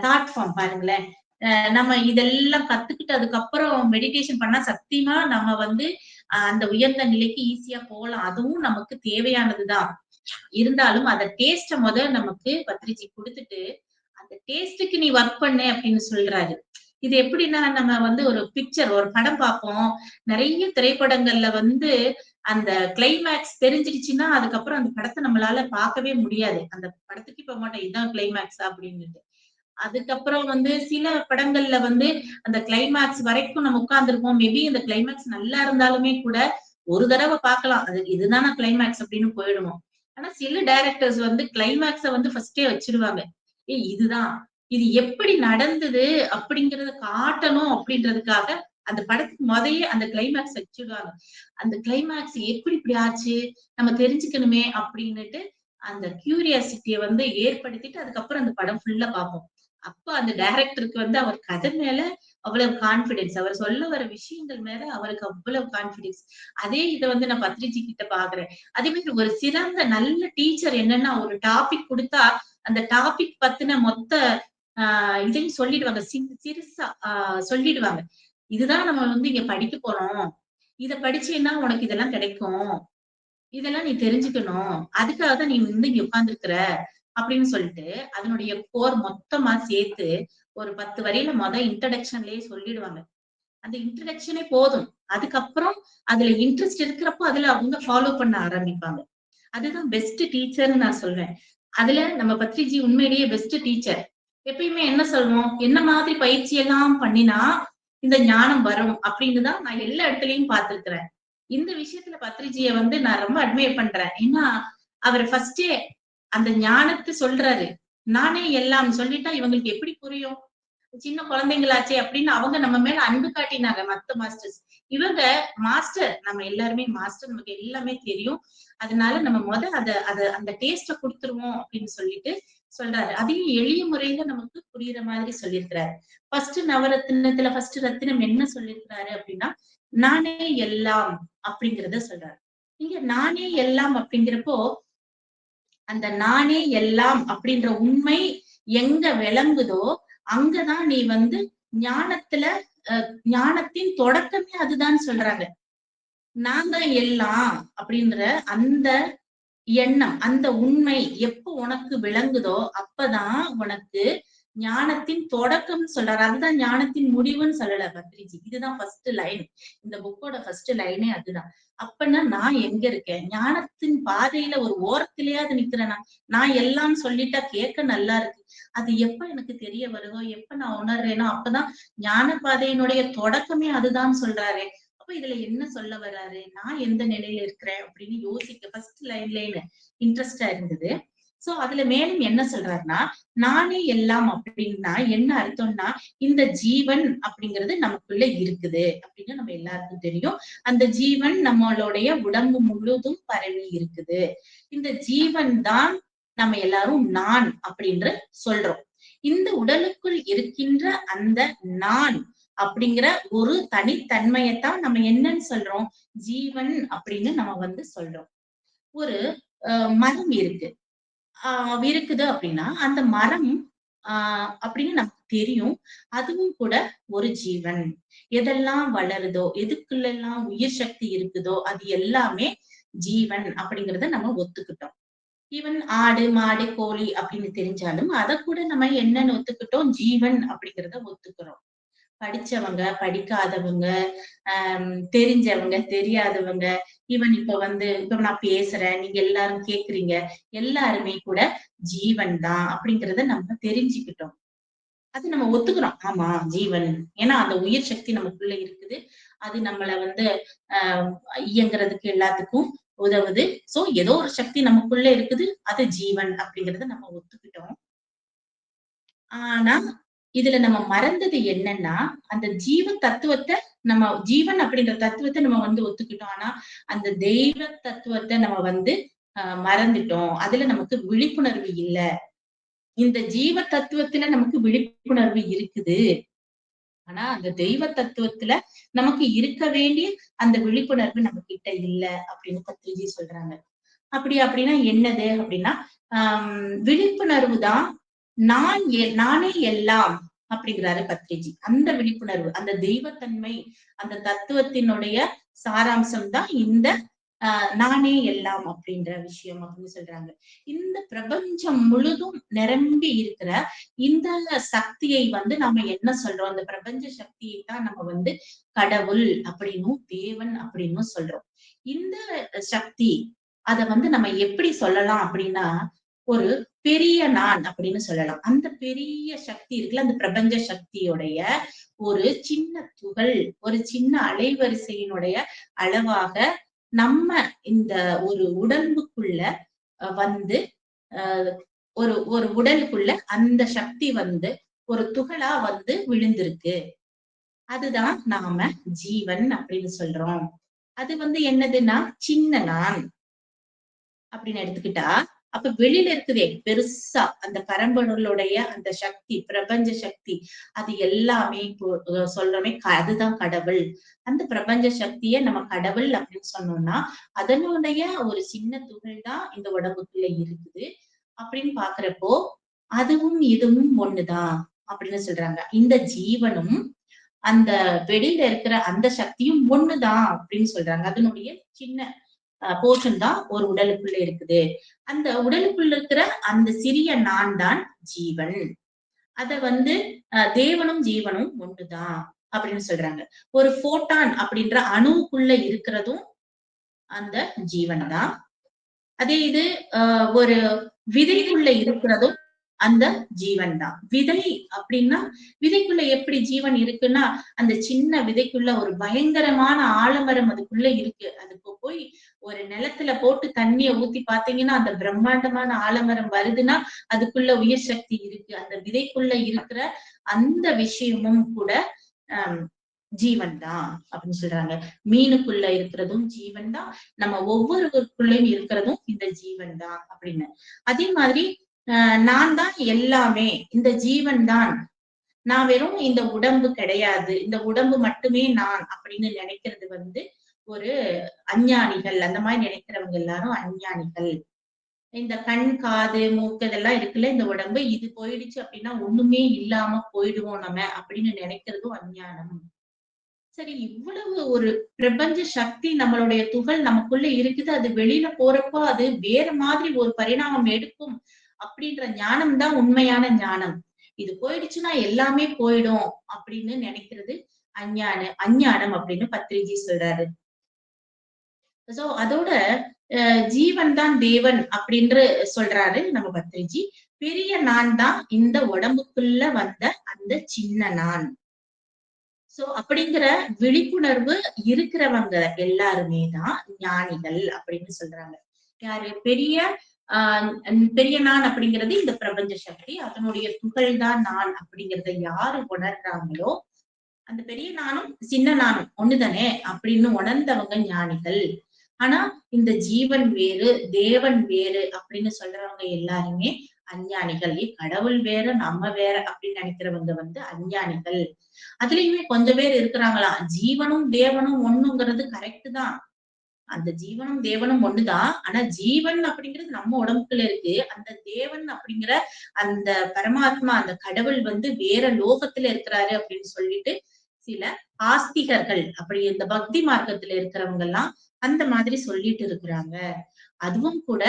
தாட் ஃபார்ம் பாருங்களேன். நம்ம இதெல்லாம் கத்துக்கிட்டு அதுக்கப்புறம் மெடிடேஷன் பண்ணா சத்தியமா நம்ம வந்து அந்த உயர்ந்த நிலைக்கு ஈஸியா போலாம். அதுவும் நமக்கு தேவையானது தான். இருந்தாலும் அத டேஸ்ட்ட நமக்கு பத்ரிஜி குடுத்துட்டு, அந்த டேஸ்ட்டுக்கு நீ வொர்க் பண்ணு அப்படின்னு சொல்றாரு. இது எப்படின்னா, நம்ம வந்து ஒரு பிக்சர், ஒரு படம் பார்ப்போம். நெறைய திரைப்படங்கள்ல வந்து அந்த கிளைமாக்ஸ் தெரிஞ்சிடுச்சுன்னா, அதுக்கப்புறம் அந்த படத்த நம்மளால பார்க்கவே முடியாது. அந்த படத்துக்கு போக மாட்டோம். இதான் கிளைமாக்ஸா அப்படின்னுட்டு. அதுக்கப்புறம் வந்து சில படங்கள்ல வந்து அந்த கிளைமாக்ஸ் வரைக்கும் நம்ம உட்கார்ந்துருப்போம். மேபி அந்த கிளைமாக்ஸ் நல்லா இருந்தாலுமே கூட, ஒரு தடவ பார்க்கலாம். அது இதுதானா கிளைமாக்ஸ் அப்படின்னு போயிடுவோம். ஆனா சில டைரக்டர்ஸ் வந்து கிளைமாக்ஸ வந்து ஃபர்ஸ்ட்டே வச்சுருவாங்க. இதுதான். இது எப்படி நடந்தது அப்படிங்கிறத காட்டணும் அப்படின்றதுக்காக, அந்த படத்துக்கு மொதயே அந்த கிளைமாக்ஸ் வச்சுடுவாங்க. அந்த கிளைமாக்ஸ் எப்படி இப்படி ஆச்சு? நம்ம தெரிஞ்சுக்கணுமே அப்படின்னுட்டு, அந்த கியூரியாசிட்டிய வந்து ஏற்படுத்திட்டு, அதுக்கப்புறம் அந்த படம் ஃபுல்லா பார்ப்போம். அப்ப அந்த டைரக்டருக்கு வந்து அவர் கதை மேல அவ்வளவு கான்ஃபிடன்ஸ். அவர் சொல்ல வர விஷயங்கள் மேல அவருக்கு அவ்வளவு கான்ஃபிடன்ஸ். அதே இத வந்து நான் பத்ரிஜி கிட்ட பார்க்கிறேன். அதே மாதிரி ஒரு சிறந்த நல்ல டீச்சர் என்னன்னா, ஒரு டாபிக் குடுத்தா, அந்த டாபிக் பத்தின மொத்த இதையும் சொல்லிடுவாங்க. சிறுசா சொல்லிடுவாங்க. இதுதான் நம்ம வந்து இங்க படிக்க போறோம். இத படிச்சீன்னா உனக்கு இதெல்லாம் கிடைக்கும். இதெல்லாம் நீ தெரிஞ்சுக்கணும். அதுக்காக தான் நீ வந்து இங்க உட்கார்ந்துருக்கிற. அப்படின்னு சொல்லிட்டு, அதனுடைய கோர் மொத்தமா சேர்த்து ஒரு 10 வரியில இன்ட்ரோடக்ஷன்லயே சொல்லிடுவாங்க. அந்த இன்ட்ரோடக்ஷனே போதும். அதுக்கப்புறம் அதுல இன்ட்ரெஸ்ட் இருக்கிறப்போ அதுல அவங்க ஃபாலோ பண்ண ஆரம்பிப்பாங்க. அதுதான் பெஸ்ட் டீச்சர்ன்னு நான் சொல்வேன். அதுல நம்ம பத்ரிஜி உண்மையிலேயே பெஸ்ட் டீச்சர். எப்பயுமே என்ன சொல்வோம்? என்ன மாதிரி பயிற்சி எல்லாம் பண்ணினா இந்த ஞானம் வரும் அப்படின்னு தான் நான் எல்லா இடத்துலயும் பார்த்திருக்கிறேன். இந்த விஷயத்துல பத்ரிஜிய வந்து நான் ரொம்ப அட்மையர் பண்றேன். ஏன்னா, அவரு ஃபர்ஸ்ட்டே அந்த ஞானத்த சொல்றாரு. நானே எல்லாம் சொல்லிட்டா இவங்களுக்கு எப்படி புரியும்? சின்ன குழந்தைங்களாச்சே அப்படின்னு அவங்க நம்ம மேல அன்பு காட்டினாங்க மத்த மாஸ்டர்ஸ். இவங்க மாஸ்டர் நம்ம எல்லாருமே மாஸ்டர் நமக்கு எல்லாமே தெரியும். அதனால நம்ம அத அத அந்த டேஸ்ட்ட குடுத்துருவோம் அப்படின்னு சொல்லிட்டு சொல்றாரு. அதையும் எளிய முறையில நமக்கு புரியிற மாதிரி சொல்லியிருக்கிறாரு. ஃபர்ஸ்ட் நவரத்தினத்துல ஃபர்ஸ்ட் ரத்தினம் என்ன சொல்லியிருக்கிறாரு அப்படின்னா, நானே எல்லாம் அப்படிங்கிறத சொல்றாரு. இங்க நானே எல்லாம் அப்படிங்கிறப்போ, அந்த நானே எல்லாம் அப்படின்ற உண்மை எங்க விளங்குதோ, அங்கதான் நீ வந்து ஞானத்துல ஞானத்தின் தொடக்கமே அதுதான் சொல்றாங்க. நான் தான் எல்லாம் அப்படின்ற அந்த எண்ணம், அந்த உண்மை எப்போ உனக்கு விளங்குதோ, அப்பதான் உனக்கு ஞானத்தின் தொடக்கம்னு சொல்றாரு. அதுதான் ஞானத்தின் முடிவுன்னு சொல்லல பத்ரிஜி. இதுதான் ஃபர்ஸ்ட் லைன். இந்த புக்கோட ஃபர்ஸ்ட் லைனே அதுதான். அப்பன்னா நான் எங்க இருக்கேன்? ஞானத்தின் பாதையில ஒரு ஓரத்திலேயாவது நிக்கிறேனா? நான் எல்லாம் சொல்லிட்டா கேட்க நல்லா இருக்கு. அது எப்ப எனக்கு தெரிய வருதோ, எப்ப நான் உணர்றேனோ, அப்பதான் ஞான பாதையினுடைய தொடக்கமே அதுதான் சொல்றாரே. அப்ப இதுல என்ன சொல்ல வர்றாரு? நான் எந்த நிலையில இருக்கிறேன் அப்படின்னு யோசிக்க ஃபர்ஸ்ட் லைன்லேயே இன்ட்ரெஸ்டா இருந்தது. சோ அதுல மேலும் என்ன சொல்றாருன்னா, நானே எல்லாம் அப்படின்னா என்ன அர்த்தம்னா, இந்த ஜீவன் அப்படிங்கிறது நமக்குள்ள இருக்குது அப்படின்னு நம்ம எல்லாருக்கும் தெரியும். அந்த ஜீவன் நம்மளுடைய உடம்பு முழுதும் பரவி இருக்குது. இந்த ஜீவன் தான் நம்ம எல்லாரும் நான் அப்படின்னு சொல்றோம். இந்த உடலுக்குள் இருக்கின்ற அந்த நான் அப்படிங்கிற ஒரு தனித்தன்மையத்தான் நம்ம என்னன்னு சொல்றோம்? ஜீவன் அப்படின்னு நம்ம வந்து சொல்றோம். ஒரு மரம் இருக்கு. இருக்குது அப்படின்னா, அந்த மரம் ஆ அப்படின்னு நமக்கு தெரியும். அதுவும் கூட ஒரு ஜீவன். எதெல்லாம் வளருதோ, எதுக்குள்ளலாம் உயிர் சக்தி இருக்குதோ, அது எல்லாமே ஜீவன் அப்படிங்கிறத நம்ம ஒத்துக்கிட்டோம். ஈவன் ஆடு, மாடு, கோழி அப்படின்னு தெரிஞ்சாலும், அதக்கூட நம்ம என்னன்னு ஒத்துக்கிட்டோம்? ஜீவன் அப்படிங்கிறத ஒத்துக்கிறோம். படிச்சவங்க, படிக்காதவங்க, தெரிஞ்சவங்க, தெரியாதவங்க, ஈவன் இப்ப நான் பேசுறேன், நீங்க எல்லாரும் கேட்கிறீங்க. எல்லாருமே கூட ஜீவன் தான் அப்படிங்கிறத நம்ம தெரிஞ்சுக்கிட்டோம். அது நம்ம ஒத்துக்கிறோம். ஆமா, ஜீவன். ஏன்னா அந்த உயிர் சக்தி நமக்குள்ள இருக்குது. அது நம்மள வந்து அ இயங்குறதுக்கு எல்லாத்துக்கும் உதவுது. சோ ஏதோ ஒரு சக்தி நமக்குள்ள இருக்குது. அது ஜீவன் அப்படிங்கிறத நம்ம ஒத்துக்கிட்டோம். ஆனா, இதுல நம்ம மறந்தது என்னன்னா, அந்த ஜீவ தத்துவத்த நம்ம ஜீவன் அப்படின்ற தத்துவத்த நம்ம வந்து ஒத்துக்கிட்டோம். ஆனா, அந்த தெய்வ தத்துவத்த நம்ம வந்து மறந்துட்டோம். அதுல நமக்கு விழிப்புணர்வு இல்ல. இந்த ஜீவ தத்துவத்துல நமக்கு விழிப்புணர்வு இருக்குது. ஆனா அந்த தெய்வ தத்துவத்துல நமக்கு இருக்க வேண்டிய அந்த விழிப்புணர்வு நம்ம கிட்ட இல்ல அப்படின்னு பத்ரிஜி சொல்றாங்க. அப்படின்னா என்னது அப்படின்னா, விழிப்புணர்வு தான் நானே எல்லாம் அப்படிங்கிறாரு பத்ரிஜி. அந்த விழிப்புணர்வு, அந்த தெய்வத்தன்மை, அந்த தத்துவத்தினுடைய சாராம்சம் தான் இந்த நானே எல்லாம் அப்படின்ற விஷயம் அப்படின்னு சொல்றாங்க. இந்த பிரபஞ்சம் முழுதும் நிரம்பி இருக்கிற இந்த சக்தியை வந்து நாம என்ன சொல்றோம்? அந்த பிரபஞ்ச சக்தியை தான் நம்ம வந்து கடவுள் அப்படின்னும், தேவன் அப்படின்னும் சொல்றோம். இந்த சக்தி அத வந்து நம்ம எப்படி சொல்லலாம் அப்படின்னா, ஒரு பெரிய நான் அப்படின்னு சொல்லலாம். அந்த பெரிய சக்தி இருக்குல்ல, அந்த பிரபஞ்ச சக்தியுடைய ஒரு சின்ன துகள், ஒரு சின்ன அலைவரிசையினுடைய அளவாக நம்ம இந்த ஒரு உடம்புக்குள்ள வந்து அ ஒரு ஒரு உடலுக்குள்ள அந்த சக்தி வந்து ஒரு துகளா வந்து விழுந்திருக்கு. அதுதான் நாம ஜீவன் அப்படின்னு சொல்றோம். அது வந்து என்னதுன்னா, சின்ன நான் அப்படின்னு எடுத்துக்கிட்டா, அப்ப வெளியில இருக்குதே பெருசா அந்த பரம்பொருளுடைய அந்த சக்தி, பிரபஞ்ச சக்தி, அது எல்லாமே இப்போ சொல்றோமே அதுதான் கடவுள். அந்த பிரபஞ்ச சக்திய நம்ம கடவுள் அப்படின்னு சொன்னோம்னா, அதனுடைய ஒரு சின்ன துகள் தான் இந்த உடம்புக்குள்ள இருக்குது. அப்படின்னு பாக்குறப்போ, அதுவும் இதுவும் ஒண்ணுதான் அப்படின்னு சொல்றாங்க. இந்த ஜீவனும், அந்த வெளியில இருக்கிற அந்த சக்தியும் ஒண்ணுதான் அப்படின்னு சொல்றாங்க. அதனுடைய சின்ன போர்ஷன் தான் ஒரு உடலுக்குள்ள இருக்குது. அந்த உடலுக்குள்ள இருக்கிற அந்த சிறிய நான் தான் ஜீவன். அத வந்து தேவனும் ஜீவனும் ஒண்ணுதான் அப்படின்னு சொல்றாங்க. ஒரு போட்டான் அப்படின்ற அணுவுக்குள்ள இருக்கிறதும் அந்த ஜீவன் தான். அதே இது ஒரு விதைக்குள்ள இருக்கிறதும் அந்த ஜீவன் தான். விதை அப்படின்னா, விதைக்குள்ள எப்படி ஜீவன் இருக்குன்னா, அந்த சின்ன விதைக்குள்ள ஒரு பயங்கரமான ஆலமரம் அதுக்குள்ள இருக்கு. அதுக்கு போய் ஒரு நிலத்துல போட்டு தண்ணிய ஊத்தி பார்த்தீங்கன்னா, அந்த பிரம்மாண்டமான ஆலமரம் வருதுன்னா, அதுக்குள்ள உயிர் சக்தி இருக்கு. அந்த விதைக்குள்ள இருக்கிற அந்த விஷயமும் கூட அ ஜீவன் தான் அப்படின்னு சொல்றாங்க. மீனுக்குள்ள இருக்கிறதும் ஜீவன் தான். நம்ம ஒவ்வொருவருக்குள்ளயும் இருக்கிறதும் இந்த ஜீவன் தான் அப்படின்னு. அதே மாதிரி நான் தான் எல்லாமே. இந்த ஜீவன் தான். நான் வெறும் இந்த உடம்பு கிடையாது. இந்த உடம்பு மட்டுமே நான் அப்படின்னு நினைக்கிறது வந்து ஒரு அஞ்ஞானிகள். அந்த மாதிரி நினைக்கிறவங்க எல்லாரும் அஞ்ஞானிகள். இந்த கண், காது, மூக்கு இதெல்லாம் இருக்குல்ல இந்த உடம்பு. இது போயிடுச்சு அப்படின்னா ஒண்ணுமே இல்லாம போயிடுவோம் நம்ம அப்படின்னு நினைக்கிறதும் அஞ்ஞானம். சரி, இவ்வளவு ஒரு பிரபஞ்ச சக்தி நம்மளுடைய துகள் நமக்குள்ள இருக்குது. அது வெளியில போறப்போ அது வேற மாதிரி ஒரு பரிணாமம் எடுக்கும். அப்படின்ற ஞானம் தான் உண்மையான ஞானம். இது போயிடுச்சுன்னா எல்லாமே போயிடும் அப்படின்னு நினைக்கிறது அஞ்ஞானம் அப்படின்னு பத்ரிஜி சொல்றாரு. சோ அதோட ஜீவன் தான் தேவன் அப்படின்னு சொல்றாரு நம்ம பத்ரிஜி. பெரிய நான் தான் இந்த உடம்புக்குள்ள வந்த அந்த சின்ன நான். சோ அப்படிங்கிற விழிப்புணர்வு இருக்கிறவங்க எல்லாருமே தான் ஞானிகள் அப்படின்னு சொல்றாங்க. யாரு? ஆஹ் பெரிய நான் அப்படிங்கிறது இந்த பிரபஞ்ச சக்தி. அதனுடைய துகள் தான் நான் அப்படிங்கிறத யாரு உணர்றாங்களோ, அந்த பெரிய நானும், சின்ன நானும் ஒண்ணுதானே அப்படின்னு உணர்ந்தவங்க ஞானிகள். ஆனா இந்த ஜீவன் வேறு, தேவன் வேறு அப்படின்னு சொல்றவங்க எல்லாருமே அஞ்ஞானிகள். கடவுள் வேற, நம்ம வேற அப்படின்னு நினைக்கிறவங்க வந்து அஞ்ஞானிகள். அதுலயுமே கொஞ்சம் பேர் இருக்கிறாங்களாம். ஜீவனும், தேவனும் ஒண்ணுங்கிறது கரெக்ட் தான். அந்த ஜீவனும், தேவனும் ஒண்ணுதான். ஆனா ஜீவன் அப்படிங்கிறது நம்ம உடம்புக்குள்ள இருக்கு. அந்த தேவன் அப்படிங்கிற அந்த பரமாத்மா, அந்த கடவுள் வந்து வேற லோகத்துல இருக்கிறாரு அப்படின்னு சொல்லிட்டு சில ஆஸ்திகர்கள் அப்படி இந்த பக்தி மார்க்கத்துல இருக்கிறவங்க எல்லாம் அந்த மாதிரி சொல்லிட்டு இருக்கிறாங்க. அதுவும் கூட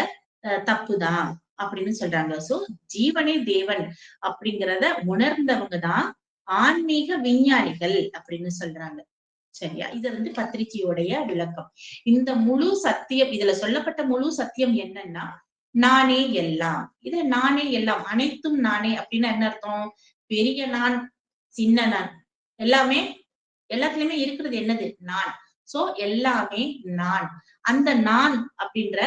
தப்புதான் அப்படின்னு சொல்றாங்க. சோ ஜீவனே தேவன் அப்படிங்கிறத உணர்ந்தவங்க தான் ஆன்மீக விஞ்ஞானிகள் அப்படின்னு சொல்றாங்க. சரியா? இது வந்து பத்திரிகையோடைய விளக்கம். இந்த முழு சத்தியம் இதுல சொல்லப்பட்ட முழு சத்தியம் என்னன்னா, நானே எல்லாம். இது நானே எல்லாம். அனைத்தும் நானே அப்படின்னா என்ன அர்த்தம்? பெரிய நான், சின்ன நான். எல்லாமே எல்லாத்துலயுமே இருக்கிறது என்னது? நான். சோ எல்லாமே நான். அந்த நான் அப்படின்ற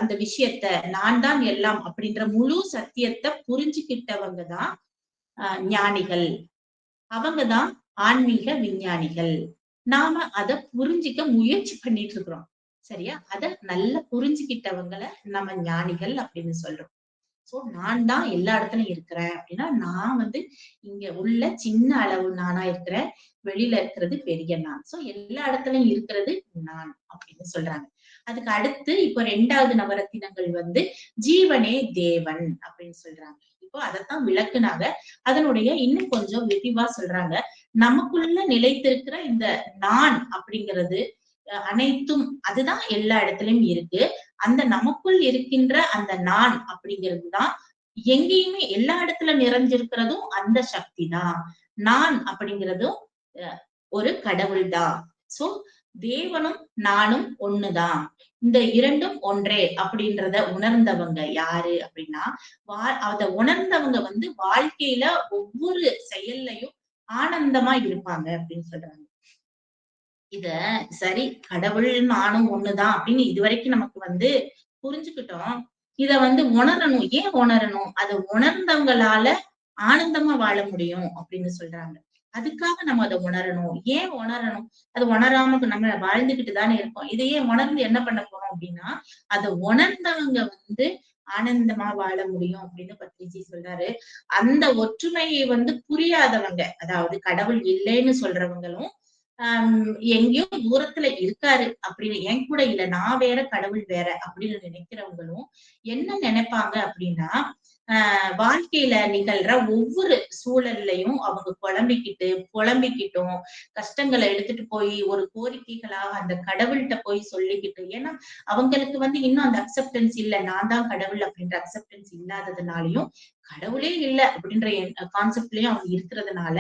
அந்த விஷயத்த நான் தான் எல்லாம் அப்படின்ற முழு சத்தியத்த புரிஞ்சுகிட்டவங்க தான் ஞானிகள். அவங்க தான் ஆன்மீக விஞ்ஞானிகள். நாம அத புரிஞ்சுக்க முயற்சி பண்ணிட்டு இருக்கிறோம். சரியா? அத நல்லா புரிஞ்சுகிட்டவங்கள நம்ம ஞானிகள் அப்படின்னு சொல்றோம். சோ நான் தான் எல்லா இடத்துலயும் இருக்கிறேன் அப்படின்னா, நான் வந்து இங்க உள்ள சின்ன அளவு நானா இருக்கிறேன். வெளியில இருக்கிறது பெரிய நான். சோ எல்லா இடத்துலயும் இருக்கிறது நான் அப்படின்னு சொல்றாங்க. அதுக்கு அடுத்து இப்போ 2வது நவரத்தினங்கள் வந்து ஜீவனே தேவன் அப்படின்னு சொல்றாங்க. இப்போ அதத்தான் விளக்குனாங்க. அதனுடைய இன்னும் கொஞ்சம் விரிவா சொல்றாங்க. நமக்குள்ள நிலைத்திருக்கிற இந்த நான் அப்படிங்கிறது அனைத்தும் அதுதான் எல்லா இடத்துலயும் இருக்கு. அந்த நமக்குள் இருக்கின்ற அந்த நான் அப்படிங்கிறது தான் எங்கேயுமே எல்லா இடத்துல நிறைஞ்சிருக்கிறதும் அந்த சக்தி தான். நான் அப்படிங்கிறதும் அ ஒரு கடவுள் தான். சோ தேவனும் நானும் ஒண்ணுதான். இந்த 2ம் ஒன்றே அப்படின்றத உணர்ந்தவங்க யாரு அப்படின்னா, அத உணர்ந்தவங்க வந்து வாழ்க்கையில ஒவ்வொரு செயல்லயும் ஆனந்தமா இருப்பாங்க அப்படின்னு சொல்றாங்க. இத சரி கடவுள் நானும் ஒண்ணுதான் அப்படின்னு இதுவரைக்கும் நமக்கு வந்து புரிஞ்சுக்கிட்டோம். இத வந்து உணரணும். ஏன் உணரணும்? அத உணர்ந்தவங்களால ஆனந்தமா வாழ முடியும் அப்படின்னு சொல்றாங்க. அதுக்காக நம்ம அத உணரணும். ஏன் உணரணும்? அது உணராம நம்ம வாழ்ந்துகிட்டு தானே இருக்கோம். இத ஏன் உணர்ந்து என்ன பண்ண போறோம் அப்படின்னா, அத உணர்ந்தவங்க வந்து ஆனந்தமா வாழ முடியும் அப்படின்னு பத்ரிஜி சொல்றாரு. அந்த ஒற்றுமையை வந்து புரியாதவங்க, அதாவது கடவுள் இல்லைன்னு சொல்றவங்களும் எங்கேயோ தூரத்துல இருக்காரு அப்படின்னு என் கூட இல்ல நான் வேற கடவுள் வேற அப்படின்னு நினைக்கிறவங்களும் என்ன நினைப்பாங்க அப்படின்னா வாழ்க்கையில நிகழ்ற ஒவ்வொரு சூழல்லையும் அவங்க புலம்பிக்கிட்டும் கஷ்டங்களை எடுத்துட்டு போய் ஒரு கோரிக்கைகளா அந்த கடவுள்கிட்ட போய் சொல்லிக்கிட்டு ஏன்னா அவங்களுக்கு வந்து இன்னும் அந்த அக்செப்டன்ஸ் இல்ல நான் தான் கடவுள் அப்படின்ற அக்செப்டன்ஸ் இல்லாததுனாலையும் கடவுளே இல்ல அப்படின்ற கான்செப்ட்லயும் அவங்க இருக்கிறதுனால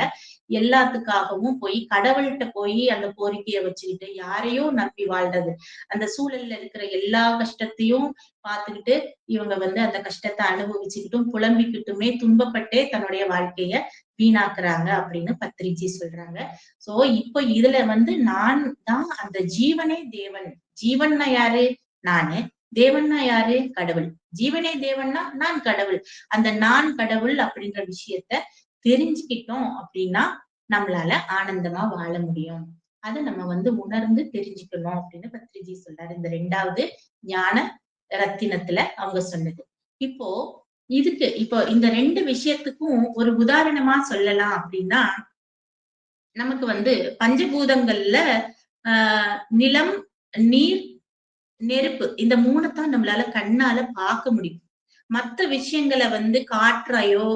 எல்லாத்துக்காகவும் போய் கடவுள்கிட்ட போய் அந்த கோரிக்கைய வச்சுக்கிட்டு யாரையோ நம்பி வாழ்றது. அந்த சூழல்ல இருக்கிற எல்லா கஷ்டத்தையும் பார்த்துக்கிட்டு, இவங்க வந்து அந்த கஷ்டத்த அனுபவிச்சுக்கிட்டும், புலம்பிக்கிட்டுமே துன்பப்பட்டே தன்னுடைய வாழ்க்கைய வீணாக்குறாங்க அப்படின்னு பத்ரிஜி சொல்றாங்க. சோ இப்ப இதுல வந்து நான் தான் அந்த ஜீவனே தேவன். ஜீவன்னா யாரு? நானு. தேவன்னா யாரு? கடவுள். ஜீவனே தேவன்னா நான் கடவுள். அந்த நான் கடவுள் அப்படின்ற விஷயத்த தெரிஞ்சுக்கிட்டோம் அப்படின்னா, நம்மளால ஆனந்தமா வாழ முடியும். அத நம்ம வந்து உணர்ந்து தெரிஞ்சுக்கணும் அப்படின்னு பத்ரிஜி சொல்றாரு. இந்த 2வது ஞான ரத்தினத்துல அவங்க சொன்னது. இப்போ இப்போ இந்த 2 விஷயத்துக்கும் ஒரு உதாரணமா சொல்லலாம் அப்படின்னா, நமக்கு வந்து பஞ்சபூதங்கள்ல ஆ நிலம், நீர், நெருப்பு இந்த 3 நம்மளால கண்ணால பார்க்க முடியும். மத்த விஷயங்கள வந்து காற்றையோ,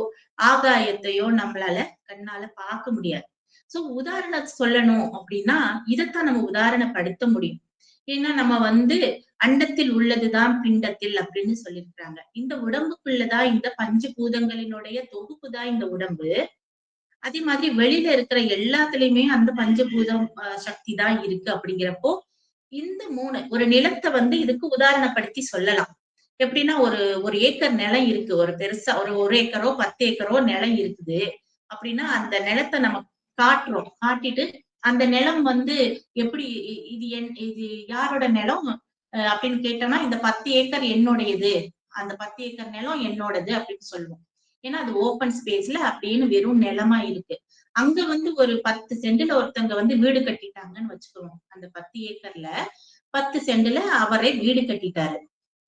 ஆகாயத்தையோ நம்மளால கண்ணால பார்க்க முடியாது. சோ உதாரணம் சொல்லணும் அப்டின்னா, இதத்தான் நம்ம உதாரணப்படுத்த முடியும். ஏன்னா நம்ம வந்து "அண்டத்தில் உள்ளதுதான் பிண்டத்தில்" அப்படின்னு சொல்லியிருக்கிறாங்க. இந்த உடம்புக்குள்ள தான் இந்த பஞ்சபூதங்களினுடைய தொகுப்பு தான் இந்த உடம்பு. அதே மாதிரி வெளியில இருக்கிற எல்லாத்துலயுமே அந்த பஞ்சபூதம் சக்தி தான் இருக்கு அப்படிங்கிறப்போ, இந்த 3 ஒரு நிலத்த வந்து இதுக்கு உதாரணப்படுத்தி சொல்லலாம். எப்படின்னா ஒரு ஏக்கர் நிலம் இருக்கு. ஒரு பெருசா ஒரு 1 ஏக்கரோ, 10 ஏக்கரோ நிலம் இருக்குது. அப்படின்னா அந்த நிலத்த நம்ம காட்டுறோம். காட்டிட்டு அந்த நிலம் வந்து எப்படி இது யாரோட நிலம்? அப்படின்னு கேட்டோம்னா, இந்த 10 ஏக்கர் என்னுடையது. அந்த 10 ஏக்கர் நிலம் என்னோடது அப்படின்னு சொல்லுவோம். ஏன்னா அது ஓப்பன் ஸ்பேஸ்ல அப்படின்னு வெறும் நிலமா இருக்கு. அங்க வந்து ஒரு 10 சென்டுல ஒருத்தங்க வந்து வீடு கட்டிட்டாங்கன்னு வச்சுக்குவோம். அந்த 10 ஏக்கர்ல 10 சென்டுல அவரே வீடு கட்டிட்டாரு.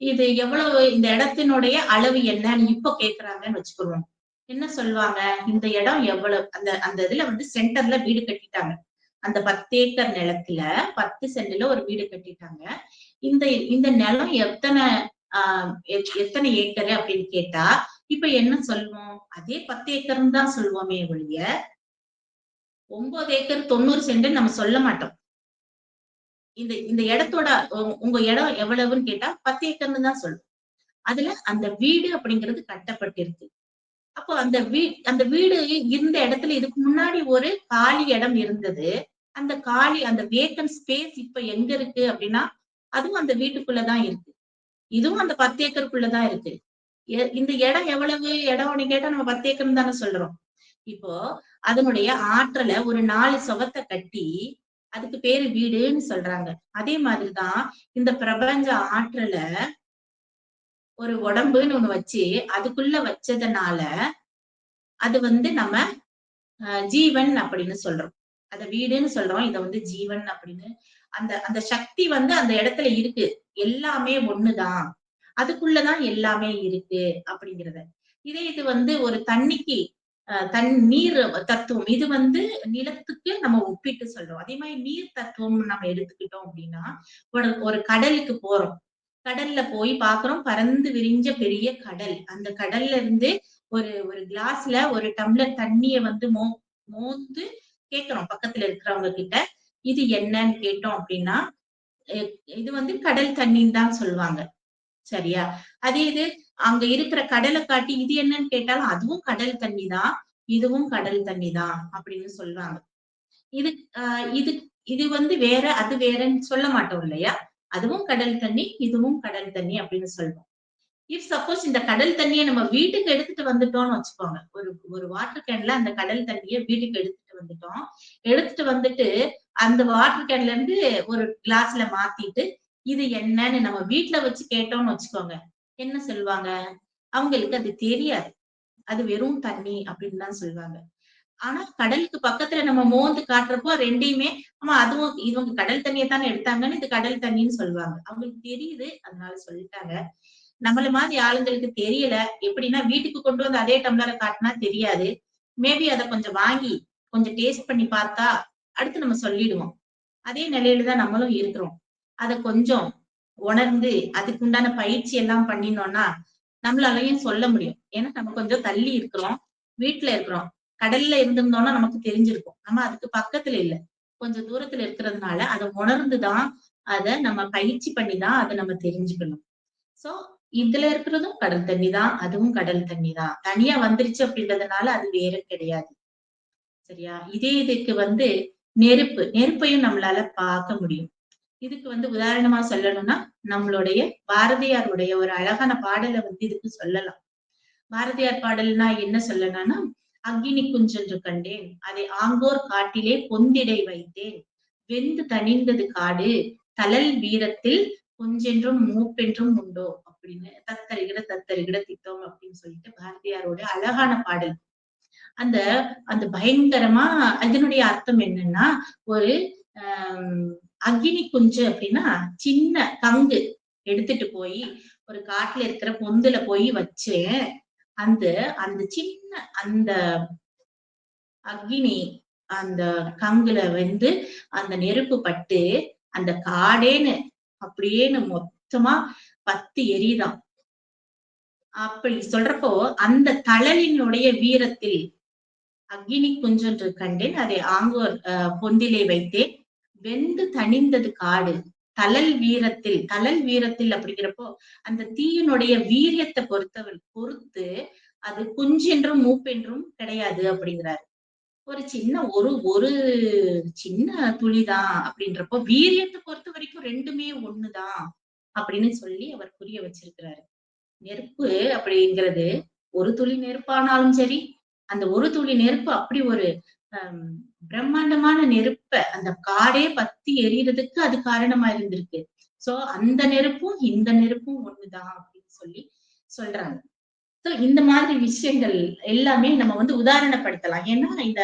இது எவ்வளவு இந்த இடத்தினுடைய அளவு என்னன்னு இப்ப கேட்கிறாங்கன்னு வச்சுக்குவோம். என்ன சொல்லுவாங்க? இந்த இடம் எவ்வளவு அந்த அந்த இதுல வந்து சென்டர்ல வீடு கட்டிட்டாங்க. அந்த 10 ஏக்கர் நிலத்துல 10 சென்டுல ஒரு வீடு கட்டிட்டாங்க. இந்த இந்த நிலம் ஆ எத்தனை ஏக்கரு அப்படின்னு கேட்டா, இப்ப என்ன சொல்வோம்? அதே 10 ஏக்கர்ன்னு தான் சொல்வோமே ஒழிய, 9 ஏக்கர் 90 சென்டுன்னு நம்ம சொல்ல மாட்டோம். இந்த இந்த இடத்தோட உங்க இடம் எவ்வளவுன்னு கேட்டா 10 ஏக்கர்ன்னு தான் சொல்லுவோம். அதுல அந்த வீடு அப்படிங்கிறது கட்டப்பட்டிருக்கு. அப்போ அந்த வீடு இருந்த இடத்துல இதுக்கு முன்னாடி ஒரு காலி இடம் இருந்தது. அந்த வேக்கன்ட் ஸ்பேஸ் இப்ப எங்க இருக்கு அப்படின்னா, அதுவும் அந்த வீட்டுக்குள்ள தான் இருக்கு. இதுவும் அந்த 10 ஏக்கருக்குள்ள தான் இருக்கு. இந்த இடம் எவ்வளவு இடம்னு கேட்டா நம்ம 10 ஏக்கர்ன்னு தானே சொல்றோம். இப்போ அதனுடைய ஆற்றல ஒரு 4 சுவத்த கட்டி, அதுக்கு பேரு வீடுன்னு சொல்றாங்க. அதே மாதிரி தான் இந்த பிரபஞ்ச ஆற்றல ஒரு உடம்புன்னு ஒண்ணு வச்சு, அதுக்குள்ள வச்சதுனால, அது வந்து நம்ம ஜீவன் அப்படின்னு சொல்றோம். அத வீடுன்னு சொல்றோம். இத வந்து ஜீவன் அப்படின்னு. அந்த அந்த சக்தி வந்து அந்த இடத்துல இருக்கு. எல்லாமே ஒண்ணுதான். அதுக்குள்ள தான் எல்லாமே இருக்கு அப்படிங்கிறத. இதே இது வந்து ஒரு தண்ணிக்கு நீர் தத்துவம். இது வந்து நிலத்துக்கு நம்ம ஒப்பிட்டு சொல்றோம். அதே மாரி நீர் தத்துவம் நம்ம எடுத்துக்கிட்டோம் அப்படின்னா, ஒரு ஒரு கடலுக்கு போறோம். கடல்ல போய் பார்க்குறோம். பரந்து விரிஞ்ச பெரிய கடல். அந்த கடல்ல இருந்து ஒரு ஒரு கிளாஸ்ல ஒரு டம்ளர் தண்ணிய வந்து மோந்து கேட்கிறோம் பக்கத்துல இருக்கிறவங்க கிட்ட. இது என்னன்னு கேட்டோம் அப்படின்னா, எ இது வந்து கடல் தண்ணீன்னு தான் சொல்லுவாங்க. சரியா? அதே இது அங்க இருக்கிற கடல காட்டி இது என்னன்னு கேட்டாலும், அதுவும் கடல் தண்ணி தான். இதுவும் கடல் தண்ணி தான் அப்படின்னு சொல்வாங்க. இது அ இது இது வந்து வேற, அது வேறன்னு சொல்ல மாட்டோம் இல்லையா? அதுவும் கடல் தண்ணி, இதுவும் கடல் தண்ணி அப்படின்னு சொல்வோம். இஃப் சப்போஸ் இந்த கடல் தண்ணிய நம்ம வீட்டுக்கு எடுத்துட்டு வந்துட்டோம்னு வச்சுக்கோங்க. ஒரு ஒரு வாட்டர் கேன்ல அந்த கடல் தண்ணிய வீட்டுக்கு எடுத்துட்டு வந்துட்டோம். எடுத்துட்டு வந்துட்டு, அந்த வாட்டர் கேன்ல இருந்து ஒரு கிளாஸ்ல மாத்திட்டு, இது என்னன்னு நம்ம வீட்ல வச்சு கேட்டோம்னு வச்சுக்கோங்க. என்ன சொல்வாங்க? அவங்களுக்கு அது தெரியாது. அது வெறும் தண்ணி அப்படின்னு தான் சொல்வாங்க. ஆனா கடலுக்கு பக்கத்துல நம்ம மோந்து காட்டுறப்போ 2யுமே ஆமா அதுவும் இவங்க கடல் தண்ணிய தானே எடுத்தாங்கன்னு இது கடல் தண்ணீன்னு சொல்வாங்க. அவங்களுக்கு தெரியுது. அதனால சொல்லிட்டாங்க. நம்மள மாதிரி ஆளுங்களுக்கு தெரியல. எப்படின்னா வீட்டுக்கு கொண்டு வந்து அதே டம்ளர காட்டுனா தெரியாது. மேபி அத கொஞ்சம் வாங்கி, கொஞ்சம் டேஸ்ட் பண்ணி பார்த்தா, அடுத்து நம்ம சொல்லிடுவோம். அதே நிலையில தான் நம்மளும் இருக்கிறோம். அத கொஞ்சம் உணர்ந்து, அதுக்கு உண்டான பயிற்சி எல்லாம் பண்ணினோம்னா, நம்மளாலயும் சொல்ல முடியும். ஏன்னா நம்ம கொஞ்சம் தள்ளி இருக்கிறோம். வீட்ல இருக்கிறோம். கடல்ல இருந்திருந்தோம்னா நமக்கு தெரிஞ்சிருக்கும். நம்ம அதுக்கு பக்கத்துல இல்ல. கொஞ்சம் தூரத்துல இருக்கிறதுனால, அத உணர்ந்து தான், அத நம்ம பயிற்சி பண்ணி தான் அத நம்ம தெரிஞ்சுக்கணும். சோ, இதுல இருக்கிறதும் கடல் தண்ணி தான். அதுவும் கடல் தண்ணி தான். தனியா வந்துருச்சு அப்படின்றதுனால அது வேற கிடையாது. சரியா? இதே இதுக்கு வந்து நெருப்பு. நெருப்பையும் நம்மளால பார்க்க முடியும். இதுக்கு வந்து உதாரணமா சொல்லணும்னா, நம்மளுடைய பாரதியாருடைய ஒரு அழகான பாடல வந்து இதுக்கு சொல்லலாம். பாரதியார் பாடல்னா என்ன சொல்லலாம்னா, "அக்கினி குஞ்சொன்று கண்டேன். அதை ஆங்கோர் காட்டிலே பொந்திடை வைத்தேன். வெந்து தணிந்தது காடு. தழல் வீரத்தில் கொஞ்சென்றும் மூப்பென்றும் உண்டோ" அப்படின்னு தத்தரிகிட தத்தரிகிட தித்தோம் அப்படின்னு சொல்லிட்டு பாரதியாரோட அழகான பாடல். அந்த அந்த பயங்கரமா அதனுடைய அர்த்தம் என்னன்னா, ஒரு அம் அக்கினி குஞ்சு அப்படின்னா, சின்ன கங்கு எடுத்துட்டு போயி, ஒரு காட்டுல இருக்கிற பொந்துல போய் வச்சேன். அந்த அந்த சின்ன அந்த அக்கினி அந்த கங்குல வந்து அந்த நெருப்பு பட்டு, அந்த காடேன்னு அப்படியேன்னு மொத்தமா பத்தி எரியுதாம். அப்படி சொல்றப்போ, அந்த தழலினுடைய வீரத்தில் அக்கினி குஞ்சொன்று கண்டேன். அதை ஆங்கோர் பொந்திலே வைத்தேன். வெந்து தணிந்தது காடு. தழல் வீரத்தில் அப்படிங்கிறப்போ, அந்த தீயினுடைய வீரியத்த பொறுத்து, அது குஞ்சென்றும், மூப்பென்றும் கிடையாது அப்படிங்கிறாரு. ஒரு சின்ன ஒரு ஒரு சின்ன துளிதான் அப்படின்றப்போ, வீரியத்த பொறுத்தவரைக்கும் 2மே ஒண்ணுதான் அப்படின்னு சொல்லி அவர் புரிய வச்சிருக்கிறாரு. நெருப்பு அப்படிங்கிறது, ஒரு துளி நெருப்பானாலும் சரி, அந்த ஒரு துளி நெருப்பு அப்படி ஒரு அம் பிரம்மாண்டமான நெருப்ப அந்த காடே பத்தி எரியறதுக்கு அது காரணமா இருந்திருக்கு. சோ அந்த நெருப்பும், இந்த நெருப்பும் ஒண்ணுதான் அப்படின்னு சொல்லி சொல்றாங்க. சோ இந்த மாதிரி விஷயங்கள் எல்லாமே நம்ம வந்து உதாரணப்படுத்தலாம். ஏன்னா இந்த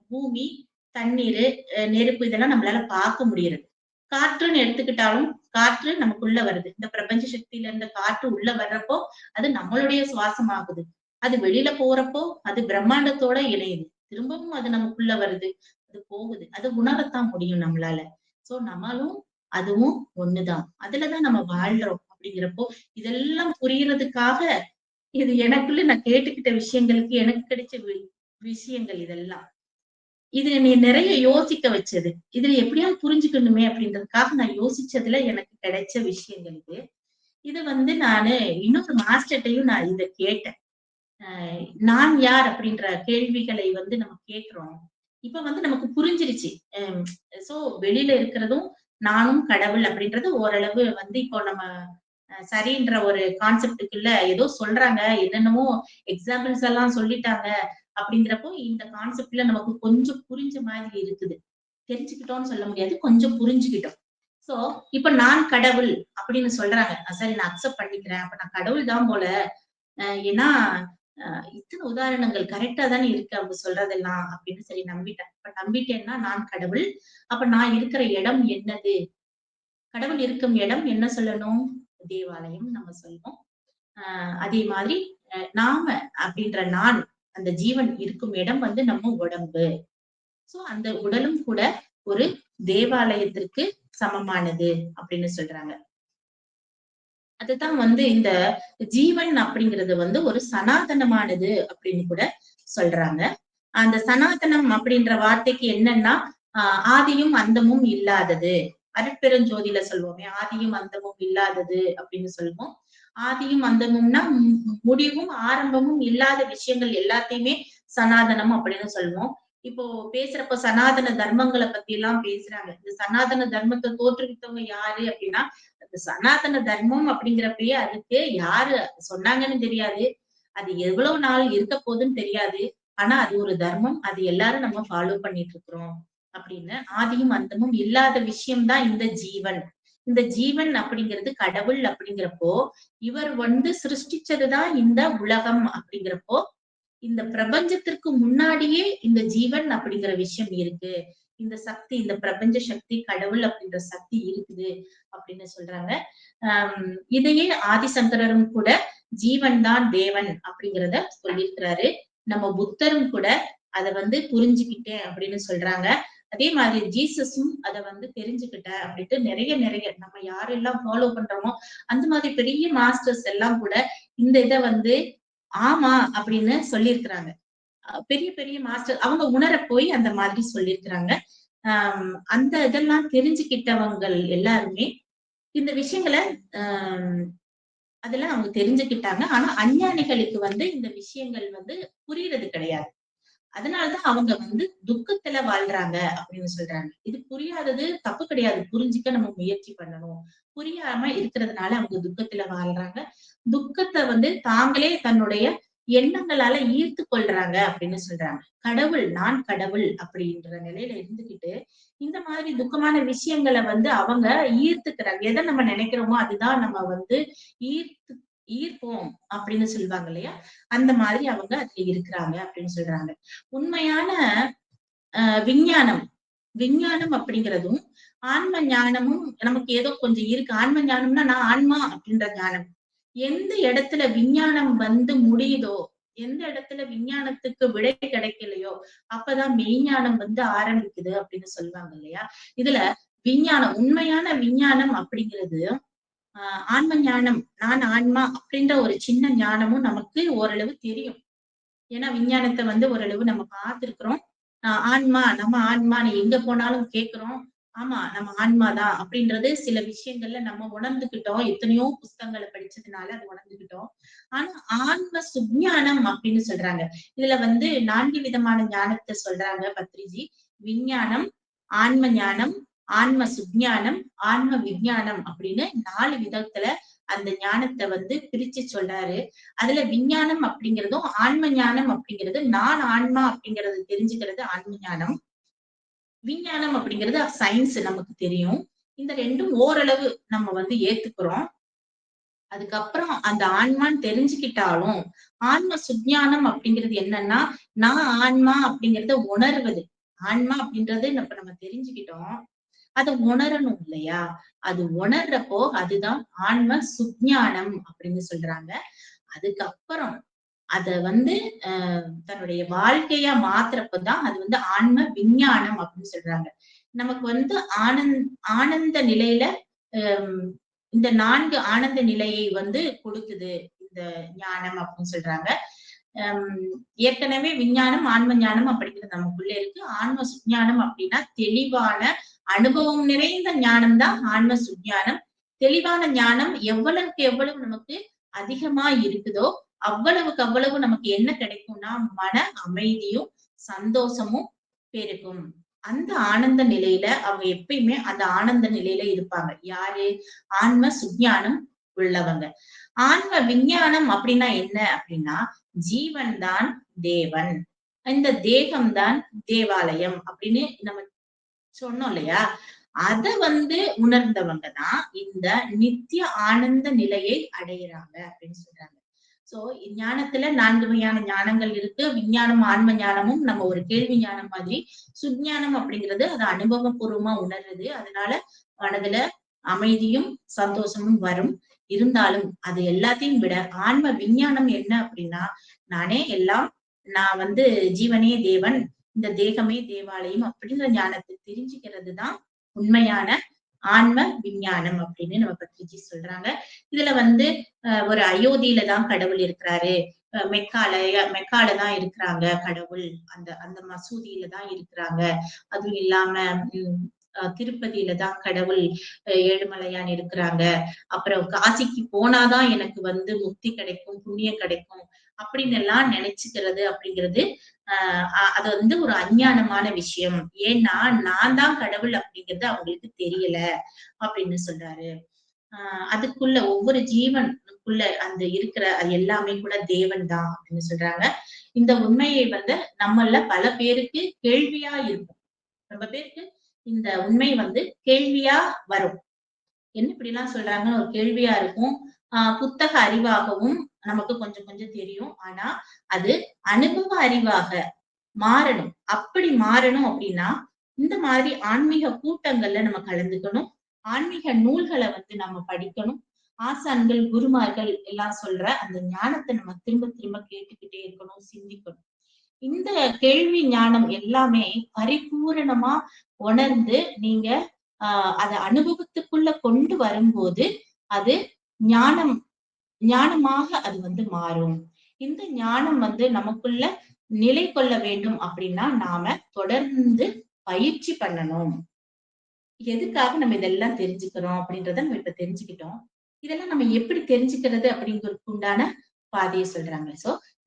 பூமி, தண்ணீரு, நெருப்பு இதெல்லாம் நம்மளால பார்க்க முடியறது. காற்றுன்னு எடுத்துக்கிட்டாலும், காற்று நமக்குள்ள வருது. இந்த பிரபஞ்ச சக்தியில இருந்த காற்று உள்ள வர்றப்போ, அது நம்மளுடைய சுவாசம் ஆகுது. அது வெளியில போறப்போ, அது பிரம்மாண்டத்தோட இணையுது. திரும்பவும் அது நமக்குள்ள வருது. அது போகுது. அது உணரத்தான் முடியும் நம்மளால. சோ நம்மளும், அதுவும் ஒண்ணுதான். அதுல தான் நம்ம வாழ்றோம் அப்படிங்கிறப்போ, இதெல்லாம் புரியறதுக்காக இது எனக்குள்ள நான் கேட்டுக்கிட்ட விஷயங்களுக்கு எனக்கு கிடைச்ச விஷயங்கள் இதெல்லாம். இது என்னைய நெறைய யோசிக்க வச்சது. இதுல எப்படியாவது புரிஞ்சுக்கணுமே அப்படின்றதுக்காக நான் யோசிச்சதுல எனக்கு கிடைச்ச விஷயங்கள் இது. இது வந்து நானு இன்னொரு மாஸ்டர்ட்டயும் நான் இத கேட்டேன். நான் யார் அப்படின்ற கேள்விகளை வந்து நம்ம கேட்கிறோம். இப்ப வந்து நமக்கு புரிஞ்சிருச்சு. அம் சோ வெளியில இருக்கிறதும் நானும் கடவுள் அப்படின்றது ஓரளவு வந்து இப்போ நம்ம சரின்ற ஒரு கான்செப்ட்டுக்குள்ள ஏதோ சொல்றாங்க. என்னென்னமோ எக்ஸாம்பிள்ஸ் எல்லாம் சொல்லிட்டாங்க. அப்படிங்கிறப்போ இந்த கான்செப்ட்ல நமக்கு கொஞ்சம் புரிஞ்ச மாதிரி இருக்குது. தெரிஞ்சுக்கிட்டோம்னு சொல்ல முடியாது. கொஞ்சம் புரிஞ்சுகிட்டோம். சோ, இப்ப நான் கடவுள் அப்படின்னு சொல்றாங்க. சரி நான் அக்செப்ட் பண்ணிக்கிறேன். அப்ப நான் கடவுள் தான் போல. ஏன்னா, அ இத்தன உதாரணங்கள் கரெக்ட்டா தானே இருக்கு அவங்க சொல்றதெல்லாம் அப்படின்னு சரி நம்பிட்டேன். அப்ப நம்பிட்டேன்னா நான் கடவுள். அப்ப நான் இருக்கிற இடம் என்னது? கடவுள் இருக்கும் இடம் என்ன சொல்லணும்? தேவாலயம் நம்ம சொல்வோம். அதே மாதிரி நாம அப்படின்ற நான், அந்த ஜீவன் இருக்கும் இடம் வந்து நம்ம உடம்பு. சோ அந்த உடலும் கூட ஒரு தேவாலயத்திற்கு சமமானது அப்படின்னு சொல்றாங்க. அதுதான் வந்து இந்த ஜீவன் அப்படிங்கிறது வந்து ஒரு சனாதனமானது அப்படின்னு கூட சொல்றாங்க. அந்த சனாதனம் அப்படின்ற வார்த்தைக்கு என்னன்னா, ஆதியும் அந்தமும் இல்லாதது. அருட்பெருஞ்சோதியில சொல்லுவோமே, ஆதியும் அந்தமும் இல்லாதது அப்படின்னு சொல்லுவோம். ஆதியும் அந்தமும்னா முடிவும் ஆரம்பமும் இல்லாத விஷயங்கள் எல்லாத்தையுமே சனாதனம் அப்படின்னு சொல்லுவோம். இப்போ பேசுறப்ப சனாதன தர்மங்கள பத்தி எல்லாம் பேசுறாங்க. இந்த சனாதன தர்மத்த தோற்றுவித்தவங்க யாரு அப்படின்னா, அந்த சனாதன தர்மம் அப்படிங்கிறப்பயே அதுக்கு யாரு சொன்னாங்கன்னு தெரியாது. அது எவ்வளவு நாள் இருக்க போதுன்னு தெரியாது. ஆனா அது ஒரு தர்மம். அது எல்லாரும் நம்ம ஃபாலோ பண்ணிட்டு இருக்கிறோம். அப்படின்னு ஆதியும் அந்தமும் இல்லாத விஷயம் தான் இந்த ஜீவன். இந்த ஜீவன் அப்படிங்கிறது கடவுள் அப்படிங்கிறப்போ, இவர் வந்து சிருஷ்டிச்சதுதான் இந்த உலகம் அப்படிங்கிறப்போ, இந்த பிரபஞ்சத்திற்கு முன்னாடியே இந்த ஜீவன் அப்படிங்கிற விஷயம் இருக்கு. இந்த சக்தி, இந்த பிரபஞ்ச சக்தி, கடவுள் அப்படின்ற சக்தி இருக்குது அப்படின்னு சொல்றாங்க. இதையே ஆதிசங்கரரும் கூட ஜீவன் தான் தேவன் அப்படிங்கிறத சொல்லியிருக்கிறாரு. நம்ம புத்தரும் கூட அத வந்து புரிஞ்சுக்கிட்டேன் அப்படின்னு சொல்றாங்க. அதே மாதிரி ஜீசஸும் அத வந்து தெரிஞ்சுக்கிட்டேன் அப்படின்ட்டு நிறைய நம்ம யாரெல்லாம் ஃபாலோ பண்றோமோ, அந்த மாதிரி பெரிய மாஸ்டர்ஸ் எல்லாம் கூட இந்த இத வந்து ஆமா அப்படின்னு சொல்லியிருக்கிறாங்க. பெரிய பெரிய மாஸ்டர் அவங்க உணர போய் அந்த மாதிரி சொல்லியிருக்கிறாங்க. அந்த இதெல்லாம் தெரிஞ்சுக்கிட்டவங்கள் எல்லாருமே இந்த விஷயங்கள அ அதெல்லாம் அவங்க தெரிஞ்சுக்கிட்டாங்க. ஆனா அஞ்ஞானிகளுக்கு வந்து இந்த விஷயங்கள் வந்து புரியறது கிடையாது. அதனாலதான் அவங்க வந்து துக்கத்துல வாழ்றாங்க அப்படின்னு சொல்றாங்க. இது புரியாதது தப்பு கிடையாது. புரிஞ்சுக்க நம்ம முயற்சி பண்ணணும். புரியாம இருக்கிறதுனால அவங்க துக்கத்துல வாழ்றாங்க. துக்கத்த வந்து தாங்களே தன்னுடைய எண்ணங்களால ஈர்த்து கொள்றாங்க அப்படின்னு சொல்றாங்க. கடவுள், நான் கடவுள் அப்படின்ற நிலையில இருந்துகிட்டு, இந்த மாதிரி துக்கமான விஷயங்கள வந்து அவங்க ஈர்த்துக்கிறாங்க. எத நம்ம நினைக்கிறோமோ அதுதான் நம்ம வந்து ஈர்த்து ஈர்ப்போம் அப்படின்னு சொல்லுவாங்க இல்லையா? அந்த மாதிரி அவங்க அதுல இருக்கிறாங்க அப்படின்னு சொல்றாங்க. உண்மையான விஞ்ஞானம் விஞ்ஞானம் அப்படிங்கிறதும், ஆன்ம ஞானமும் நமக்கு ஏதோ கொஞ்சம் இருக்கு. ஆன்ம ஞானம்னா நான் ஆன்மா அப்படின்ற ஞானம். எந்த இடத்துல விஞ்ஞானம் வந்து முடியுதோ, எந்த இடத்துல விஞ்ஞானத்துக்கு விடை கிடைக்கலையோ, அப்பதான் மெய்ஞானம் வந்து ஆரம்பிக்குது அப்படின்னு சொல்லுவாங்க இல்லையா? இதுல விஞ்ஞானம், உண்மையான விஞ்ஞானம் அப்படிங்கிறது, ஆன்ம ஞானம், நான் ஆன்மா அப்படின்ற ஒரு சின்ன ஞானமும் நமக்கு ஓரளவு தெரியும். ஏன்னா விஞ்ஞானத்த வந்து ஓரளவு நம்ம பார்த்திருக்கிறோம். ஆன்மா, நம்ம ஆன்மான்னு எங்க போனாலும் கேட்கிறோம். ஆமா, நம்ம ஆன்மா தான் அப்படின்றது சில விஷயங்கள்ல நம்ம உணர்ந்துகிட்டோம். எத்தனையோ புஸ்தகங்கள படிச்சதுனால அது உணர்ந்துகிட்டோம். ஆனா ஆன்ம சுஞ்ஞானம் அப்படின்னு சொல்றாங்க. இதுல வந்து 4 விதமான ஞானத்த சொல்றாங்க பத்ரிஜி. விஞ்ஞானம், ஆன்ம ஞானம், ஆன்ம சுஞ்ஞானம், ஆன்ம விஞ்ஞானம் அப்படின்னு 4 விதத்துல அந்த ஞானத்த வந்து பிரிச்சு சொல்றாரு. அதுல விஞ்ஞானம் அப்படிங்கிறதும், ஆன்ம ஞானம் அப்படிங்கிறது, நான் ஆன்மா அப்படிங்கிறது தெரிஞ்சுக்கிறது ஆன்ம ஞானம். விஞ்ஞானம் அப்படிங்கிறது சயின்ஸ் நமக்கு தெரியும். இந்த 2ம் ஓரளவு நம்ம வந்து ஏத்துக்கிறோம். அதுக்கப்புறம் அந்த ஆன்மான்னு தெரிஞ்சுக்கிட்டாலும், ஆன்ம சுஞ்ஞானம் அப்படிங்கிறது என்னன்னா, நான் ஆன்மா அப்படிங்கிறத உணர்வது. ஆன்மா அப்படின்றது இப்ப நம்ம தெரிஞ்சுக்கிட்டோம். அத உணரணும் இல்லையா? அது உணர்றப்போ அதுதான் ஆன்ம சுஞ்ஞானம் அப்படின்னு சொல்றாங்க. அதுக்கப்புறம் அத வந்து அ தன்னுடைய வாழ்க்கையா மாத்துறப்பதான் அது வந்து ஆன்ம விஞ்ஞானம் அப்படின்னு சொல்றாங்க. நமக்கு வந்து ஆனந்த நிலையில அம் இந்த 4 ஆனந்த நிலையை வந்து கொடுக்குது இந்த ஞானம் அப்படின்னு சொல்றாங்க. அம் ஏற்கனவே விஞ்ஞானம், ஆன்ம ஞானம் அப்படிங்கிறது நமக்குள்ள இருக்கு. ஆன்ம சுஞ்ஞானம் அப்படின்னா தெளிவான அனுபவம் நிறைந்த ஞானம் தான் ஆன்ம சுஞ்ஞானம். தெளிவான ஞானம் எவ்வளவுக்கு எவ்வளவு நமக்கு அதிகமா இருக்குதோ, அவ்வளவுக்கு அவ்வளவு நமக்கு என்ன கிடைக்கும்னா, மன அமைதியும், சந்தோஷமும் பெருகும். அந்த ஆனந்த நிலையில அவங்க எப்பயுமே அந்த ஆனந்த நிலையில இருப்பாங்க. யாரு? ஆன்ம சுஞ்ஞானம் உள்ளவங்க. ஆன்ம விஞ்ஞானம் அப்படின்னா என்ன அப்படின்னா, ஜீவன் தான் தேவன். இந்த தேகம் தான் தேவாலயம் அப்படின்னு நம்ம சொன்னோம் இல்லையா? அத வந்து உணர்ந்தவங்க தான் இந்த நித்திய ஆனந்த நிலையை அடையிறாங்க அப்படின்னு சொல்றாங்க. சோ ஞானத்துல 4 வகையான ஞானங்கள் இருக்கு. விஞ்ஞானம், ஆன்ம ஞானமும் நம்ம ஒரு கேள்வி ஞானம் மாதிரி. சுஞ்ஞானம் அப்படிங்கிறது அது அனுபவபூர்வமா உணர்றது. அதனால மனதுல அமைதியும், சந்தோஷமும் வரும். இருந்தாலும் அது எல்லாத்தையும் விட ஆன்ம விஞ்ஞானம் என்ன அப்படின்னா, நானே எல்லாம், நான் வந்து ஜீவனே தேவன், இந்த தேகமே தேவாலயம் அப்படிங்கிற ஞானத்தை தெரிஞ்சுக்கிறது தான் உண்மையான ஆன்ம விஞ்ஞானம் அப்படின்னு நம்ம பத்ரிஜி சொல்றாங்க. இதுல வந்து ஒரு அயோத்தியில தான் கடவுள் இருக்கிறாரு. மெக்கால தான் இருக்கிறாங்க கடவுள். அந்த அந்த மசூதியில தான் இருக்கிறாங்க. அதுவும் இல்லாம ம் திருப்பதியில தான் கடவுள் ஏழுமலையான் இருக்கிறாங்க. அப்புறம் காசிக்கு போனாதான் எனக்கு வந்து முக்தி கிடைக்கும், புண்ணியம் கிடைக்கும். அப்படின்னு எல்லாம் நினைச்சுக்கிறது அப்படிங்கிறது, அது வந்து ஒரு அஞ்ஞானமான விஷயம். ஏன்னா, நான் தான் கடவுள் அப்படிங்கிறது அவங்களுக்கு தெரியல அப்படின்னு சொல்றாரு. ஆ அதுக்குள்ள ஒவ்வொரு ஜீவனுக்குள்ள அந்த இருக்கிற அது எல்லாமே கூட தேவன் தான் அப்படின்னு சொல்றாங்க. இந்த உண்மையை வந்து நம்மள்ல பல பேருக்கு கேள்வியா இருக்கும். ரொம்ப பேருக்கு இந்த உண்மை வந்து கேள்வியா வரும். என்ன இப்படிலாம் சொல்றாங்கன்னு ஒரு கேள்வியா இருக்கும். புத்தக அறிவாகவும் நமக்கு கொஞ்சம் கொஞ்சம் தெரியும். ஆனா, அது அனுபவ அறிவாக மாறணும். அப்படி மாறணும் அப்படின்னா, இந்த மாதிரி ஆன்மீக கூட்டங்கள்ல நம்ம கலந்துக்கணும். ஆன்மீக நூல்கள வந்து நம்ம படிக்கணும். ஆசான்கள், குருமார்கள் எல்லாம் சொல்ற அந்த ஞானத்த நம்ம திரும்ப திரும்ப கேட்டுக்கிட்டே இருக்கணும், சிந்திக்கணும். இந்த கேள்வி ஞானம் எல்லாமே பரிபூரணமா உணர்ந்து நீங்க அ அத அனுபவத்துக்குள்ள கொண்டு வரும்போது, அது ஞானம் ஞானமாக அது வந்து மாறும். இந்த ஞானம் வந்து நமக்குள்ள நிலை கொள்ள வேண்டும் அப்படின்னா, நாம தொடர்ந்து பயிற்சி பண்ணணும். எதுக்காக நம்ம இதெல்லாம் தெரிஞ்சுக்கிறோம் அப்படின்றத நம்ம இப்ப தெரிஞ்சுக்கிட்டோம். இதெல்லாம் நம்ம எப்படி தெரிஞ்சுக்கிறது அப்படிங்கிறதுக்கு உண்டான பாதைய சொல்றாங்க.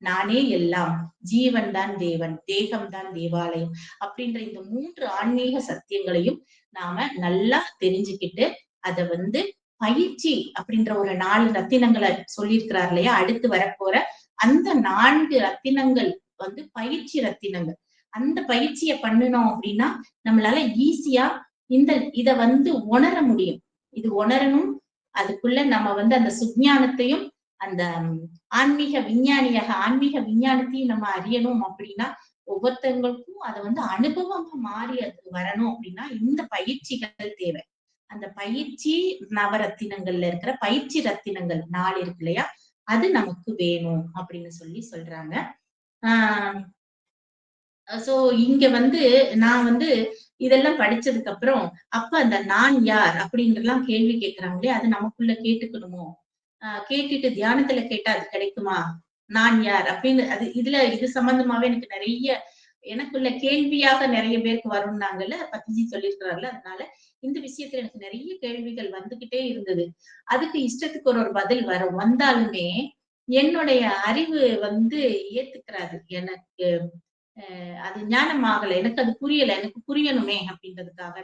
நானே எல்லாம், ஜீவன் தான் தேவன், தேகம் தான் தேவாலயம் அப்படின்ற இந்த 3 ஆன்மீக சத்தியங்களையும் நாம நல்லா தெரிஞ்சுக்கிட்டு, அத வந்து பயிற்சி அப்படின்ற ஒரு 4 ரத்தினங்கள சொல்லியிருக்கிறார் இல்லையா? அடுத்து வரப்போற அந்த 4 ரத்தினங்கள் வந்து பயிற்சி ரத்தினங்கள். அந்த பயிற்சிய பண்ணுனோம் அப்படின்னா, நம்மளால ஈஸியா இத வந்து உணர முடியும். இது உணரணும். அதுக்குள்ள நம்ம வந்து அந்த சுஞானத்தையும், அந்த ஆன்மீக விஞ்ஞானத்தையும் நம்ம அறியணும் அப்படின்னா, ஒவ்வொருத்தவங்களுக்கும் அத வந்து அனுபவமா மாறி அது வரணும் அப்படின்னா, இந்த பயிற்சிகள் தேவை. அந்த பயிற்சி நவரத்தினங்கள்ல இருக்கிற பயிற்சி ரத்தினங்கள் 4 இருக்கு இல்லையா? அது நமக்கு வேணும் அப்படின்னு சொல்லி சொல்றாங்க. ஆ சோ இங்க வந்து நான் வந்து இதெல்லாம் படிச்சதுக்கு அப்புறம், அப்ப அந்த நான் யார்? அப்படின்றலாம் கேள்வி கேட்கிறாங்களே, அது நமக்குள்ள கேட்டுக்கணுமோ? கேட்டுட்டு தியானத்துல கேட்டா அது கிடைக்குமா? நான் யார்? அப்படின்னு அது இது சம்பந்தமாவே எனக்கு நெறைய எனக்குள்ள கேள்வியாக நெறைய பேருக்கு வரும்னாங்கல்ல, பத்திஜி சொல்லியிருக்கிறார்ல. அதனால இந்த விஷயத்துல எனக்கு நெறைய கேள்விகள் வந்துகிட்டே இருந்தது. அதுக்கு இஷ்டத்துக்கு ஒரு பதில் வரும். வந்தாலுமே, என்னுடைய அறிவு வந்து ஏத்துக்கிறாது. எனக்கு அது ஞானம் ஆகல. எனக்கு அது புரியல. எனக்கு புரியணுமே அப்படின்றதுக்காக.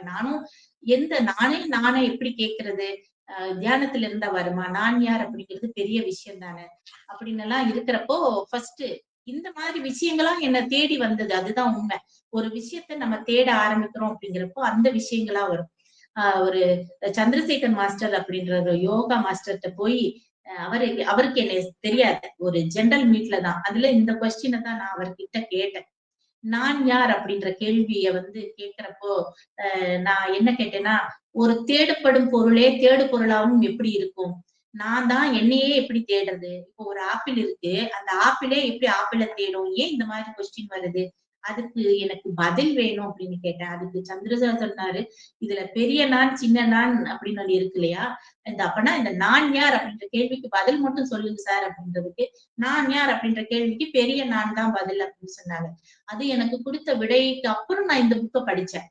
நானே எப்படி கேட்கிறது? தியானத்துல இருந்தா வருமா? நான் யார் அப்படிங்கிறது பெரிய விஷயம் தானே! அப்படின்னெல்லாம் இருக்கிறப்போ, ஃபர்ஸ்ட்டு இந்த மாதிரி விஷயங்களா என்ன தேடி வந்தது. அதுதான் உண்மை. ஒரு விஷயத்த நம்ம தேட ஆரம்பிக்கிறோம் அப்படிங்கிறப்போ, அந்த விஷயங்களா வரும். ஒரு சந்திரசேகர் மாஸ்டர் அப்படின்ற ஒரு யோகா மாஸ்டர்ட்ட போயி, அவருக்கு என்னைய தெரியாது. ஒரு ஜெனரல் மீட்ல தான். அதுல இந்த கொஸ்டின தான் நான் அவர்கிட்ட கேட்டேன். நான் யார் அப்படின்ற கேள்விய வந்து கேட்கிறப்போ, நான் என்ன கேட்டேன்னா, ஒரு தேடப்படும் பொருளே தேடு பொருளாவும் எப்படி இருக்கும்? நான் தான் என்னையே எப்படி தேடுறது? இப்போ ஒரு ஆப்பிள் இருக்கு. அந்த ஆப்பிளே எப்படி ஆப்பிள தேடும்? ஏன் இந்த மாதிரி கொஸ்டின் வருது? அதுக்கு எனக்கு பதில் வேணும் அப்படின்னு கேட்டேன். அதுக்கு சந்திரசேகர் சொன்னாரு, இதுல பெரிய நான், சின்ன நான் அப்படின்னு ஒண்ணு இருக்கு இல்லையா? அப்பன்னா இந்த நான் யார் அப்படின்ற கேள்விக்கு பதில் மட்டும் சொல்லுங்க சார் அப்படின்றதுக்கு, நான் யார் அப்படின்ற கேள்விக்கு பெரிய நான் தான் பதில் அப்படின்னு சொன்னாங்க. அது எனக்கு குடுத்த விடைக்கு அப்புறம் நான் இந்த புக்க படிச்சேன்.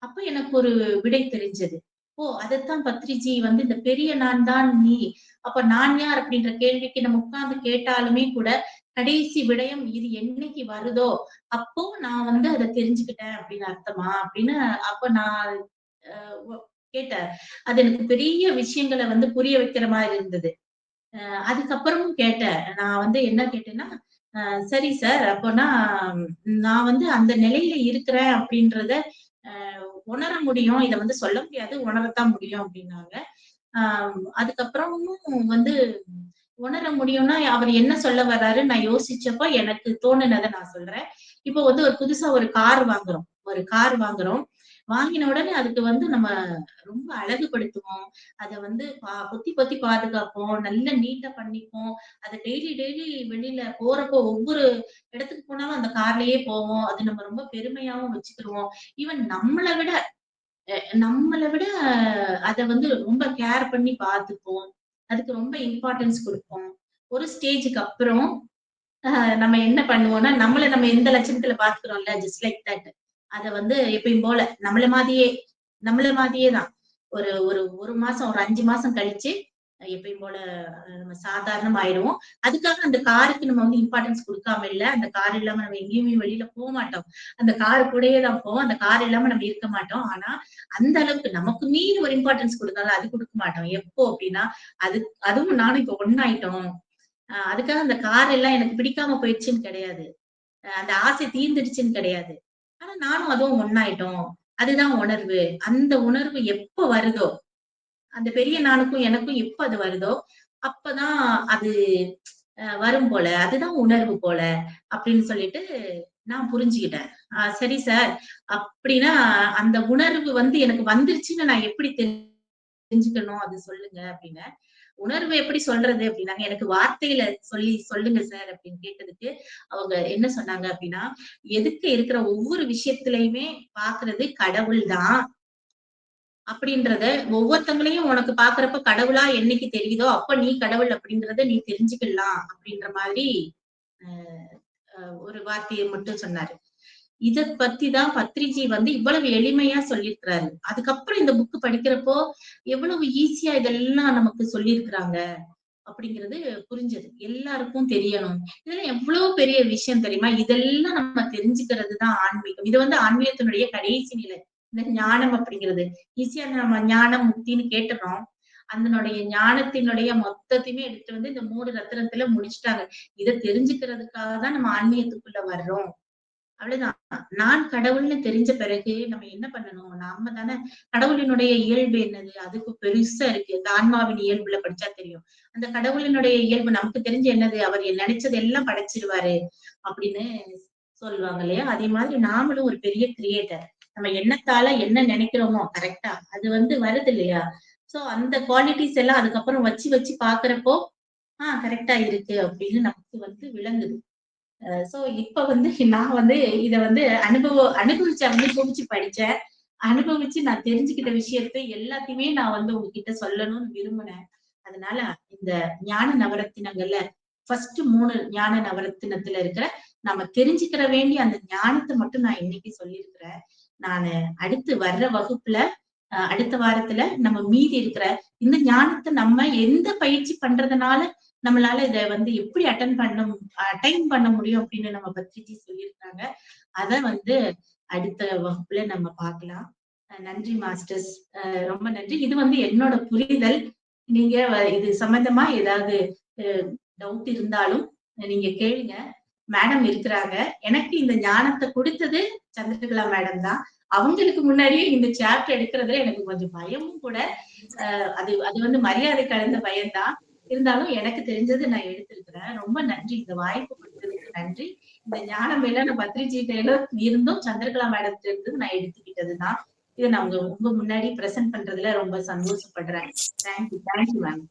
அப்ப எனக்கு ஒரு விடை தெரிஞ்சது. ஓ! அதத்தான் பத்ரிஜி வந்து இந்த பெரிய நான் தான் நீ. அப்ப நான் யார் அப்படின்ற கேள்விக்கு நம்ம உட்கார்ந்து கேட்டாலுமே கூட, கடைசி விடயம் இது என்னைக்கு வருதோ, அப்போ நான் வந்து அத தெரிஞ்சுக்கிட்டேன் அப்படின்னு அர்த்தமா? அப்படின்னு அப்ப நான் அ ஒ கேட்டேன். அது எனக்கு பெரிய விஷயங்கள வந்து புரிய வைக்கிற மாரி இருந்தது. அதுக்கப்புறமும் கேட்டேன். நான் வந்து என்ன கேட்டேன்னா, "அ சரி சார், அப்போனா நான் வந்து அந்த நிலையில இருக்கிறேன் அப்படின்றத அ உணர முடியும். இத வந்து சொல்ல முடியாது. உணரத்தான் முடியும்" அப்படின்னாங்க. அ அதுக்கப்புறமும் வந்து உணர முடியும்னா, அவர் என்ன சொல்ல வர்றாருன்னு நான் யோசிச்சப்ப எனக்கு தோணுனத நான் சொல்றேன். இப்போ வந்து ஒரு புதுசா ஒரு கார் வாங்குறோம். வாங்கின உடனே அதுக்கு வந்து நம்ம ரொம்ப அழகுபடுத்துவோம். அத வந்து பொத்தி பொத்தி பாதுகாப்போம். நல்ல நீட்டா பண்ணிப்போம். அத டெய்லி டெய்லி வெளியில போறப்போ ஒவ்வொரு இடத்துக்கு போனாலும் அந்த கார்லயே போவோம். அது நம்ம ரொம்ப பெருமையாவும் வச்சுக்கிருவோம். ஈவன் நம்மள விட அத வந்து ரொம்ப கேர் பண்ணி பார்த்துப்போம். அதுக்கு ரொம்ப இம்பார்ட்டன்ஸ் குடுப்போம். ஒரு ஸ்டேஜ்க்கு அப்புறம் அ நம்ம என்ன பண்ணுவோம்னா, நம்ம எந்த லட்சணத்துல பார்க்கிறோம்ல, ஜஸ்ட் லைக் தட். அத வந்து எப்பயும் போல நம்மள மாதிரியே தான். ஒரு ஒரு 1 மாசம், ஒரு 5 மாசம் கழிச்சு எப்பயும் போல நம்ம சாதாரணமா ஆயிடுவோம். அதுக்காக அந்த காருக்கு நம்ம வந்து இம்பார்ட்டன்ஸ் குடுக்காம இல்ல. அந்த கார் இல்லாம நம்ம எங்கேயுமே வெளியில போமாட்டோம். அந்த கார் கூடயே தான் போவோம். அந்த கார் இல்லாம நம்ம இருக்க மாட்டோம். ஆனா, அந்த அளவுக்கு நமக்கு மீறி ஒரு இம்பார்ட்டன்ஸ் குடுத்தாலும் அது குடுக்க மாட்டோம். எப்போ அப்டின்னா, அது அதுவும் நானும் இப்ப ஒண்ணாயிட்டோம். அதுக்காக அந்த கார் எல்லாம் எனக்கு பிடிக்காம போயிடுச்சுன்னு கிடையாது. அந்த ஆசை தீர்ந்துடுச்சுன்னு கிடையாது. ஆனா நானும் அதுவும் ஒண்ணாயிட்டோம். அதுதான் உணர்வு. அந்த உணர்வு எப்ப வருதோ, அந்த பெரிய நானுக்கும் எனக்கும் எப்ப அது வருதோ, அப்பதான் அது வரும் போல. அதுதான் உணர்வு போல. அப்படின்னு சொல்லிட்டு நான் புரிஞ்சுகிட்டேன். சரி சார். அப்படின்னா அந்த உணர்வு வந்து எனக்கு வந்துருச்சுன்னு நான் எப்படி தெரிஞ்சுக்கணும்? அது சொல்லுங்க அப்படின்னு. உணர்வு எப்படி சொல்றது அப்படின்னாங்க. எனக்கு வார்த்தையில சொல்லுங்க சார் அப்படின்னு கேட்டதுக்கு, அவங்க என்ன சொன்னாங்க அப்படின்னா, எதுக்க இருக்கிற ஒவ்வொரு விஷயத்திலயுமே பார்க்கிறது கடவுள் தான். அப்படின்றத ஒவ்வொருத்தங்களையும் உனக்கு பார்க்கிறப்ப கடவுளா என்னைக்கு தெரியுதோ, அப்ப நீ கடவுள் அப்படின்றத நீ தெரிஞ்சுக்கலாம் அப்படின்ற மாதிரி அ ஒரு வார்த்தைய மட்டும் சொன்னாரு. இத பத்தி தான் பத்ரிஜி வந்து இவ்வளவு எளிமையா சொல்லியிருக்கிறாரு. அதுக்கப்புறம் இந்த புக் படிக்கிறப்போ, எவ்வளவு ஈஸியா இதெல்லாம் நமக்கு சொல்லியிருக்கிறாங்க. அப்படிங்கிறது புரிஞ்சது. எல்லாருக்கும் தெரியணும். இதெல்லாம் எவ்வளவு பெரிய விஷயம் தெரியுமா? இதெல்லாம் நம்ம தெரிஞ்சுக்கிறது தான் ஆன்மீகம். இது வந்து ஆன்மீகத்தினுடைய கடைசி நிலை. இந்த ஞானம் அப்படிங்கிறது. ஈஸியா நம்ம ஞானம், முக்தின்னு கேட்டுர்றோம். அதனுடைய ஞானத்தினுடைய மொத்தத்தையுமே எடுத்துட்டு வந்து இந்த 3 ரத்தினத்துல முடிச்சுட்டாங்க. இத தெரிஞ்சுக்கிறதுக்காக தான் நம்ம ஆன்மீகத்துக்குள்ள வர்றோம். அவ்வளவுதான். நான் கடவுள்னு தெரிஞ்ச பிறகு நம்ம என்ன பண்ணணும்? நாம தானே கடவுளினுடைய இயல்பு என்னது? அதுக்கு பெருசா இருக்கு. இந்த ஆன்மாவின் இயல்புல படிச்சா தெரியும். அந்த கடவுளினுடைய இயல்பு நமக்கு தெரிஞ்சு என்னது? அவர் நினைச்சது எல்லாம் படைச்சிருவாரு. அப்படின்னு சொல்லுவாங்க இல்லையா? அதே மாதிரி நாமளும் ஒரு பெரிய கிரியேட்டர். நம்ம எண்ணத்தால என்ன நினைக்கிறோமோ கரெக்ட்டா? அது வந்து வருது இல்லையா? சோ அந்த குவாலிட்டீஸ் எல்லாம் அதுக்கப்புறம் வச்சு வச்சு பார்க்கிறப்போ, கரெக்ட்டா இருக்கு அப்படின்னு நமக்கு வந்து விளங்குது. சோ இப்ப வந்து நான் வந்து இத வந்து அனுபவிச்சு அனுபவிச்சு படிச்சேன். அனுபவிச்சு நான் தெரிஞ்சுக்கிட்ட விஷயத்த எல்லாத்தையுமே நான் வந்து உங்ககிட்ட சொல்லணும்னு விரும்பினேன். அதனால இந்த ஞான நவரத்தினங்கள்ல ஃபர்ஸ்ட் 3 ஞான நவரத்தினத்துல இருக்கிற நம்ம தெரிஞ்சுக்கிற வேண்டிய அந்த ஞானத்த மட்டும் நான் இன்னைக்கு சொல்லியிருக்கிறேன். நானு அடுத்து வர்ற வகுப்புல அடுத்த வாரத்துல நம்ம மீதி இருக்கிற இந்த ஞானத்த நம்ம எந்த பயிற்சி பண்றதுனால நம்மளால இத வந்து எப்படி அட்டைன் பண்ண முடியும் அப்படின்னு நம்ம பத்ரிஜி சொல்லியிருக்காங்க. அத வந்து அடுத்த வகுப்புல நம்ம பார்க்கலாம். நன்றி மாஸ்டர்ஸ். ரொம்ப நன்றி. இது வந்து என்னோட புரிதல். நீங்க இது சம்பந்தமா ஏதாவது அ டவுட் இருந்தாலும் நீங்க கேளுங்க. மேடம் இருக்கிறாங்க. எனக்கு இந்த ஞானத்த குடுத்தது சந்திரகலா மேடம் தான். அவங்களுக்கு முன்னாடியே இந்த சாப்டர் எடுக்கிறதுல எனக்கு கொஞ்சம் பயமும் கூட. அது அது வந்து மரியாதை கலந்த பயம் தான். இருந்தாலும் எனக்கு தெரிஞ்சது நான் எடுத்திருக்கிறேன். ரொம்ப நன்றி. இந்த வாய்ப்பு குடுத்ததுக்கு நன்றி. இந்த ஞானம் எல்லாம் நான் பத்ரிஜிட்ட இருந்தும் சந்திரகலா மேடம்ட்ட இருந்தும் நான் எடுத்துக்கிட்டது தான். இத நான் உங்க முன்னாடி பிரசன்ட் பண்றதுல ரொம்ப சந்தோஷப்படுறேன். Thank you ma'am.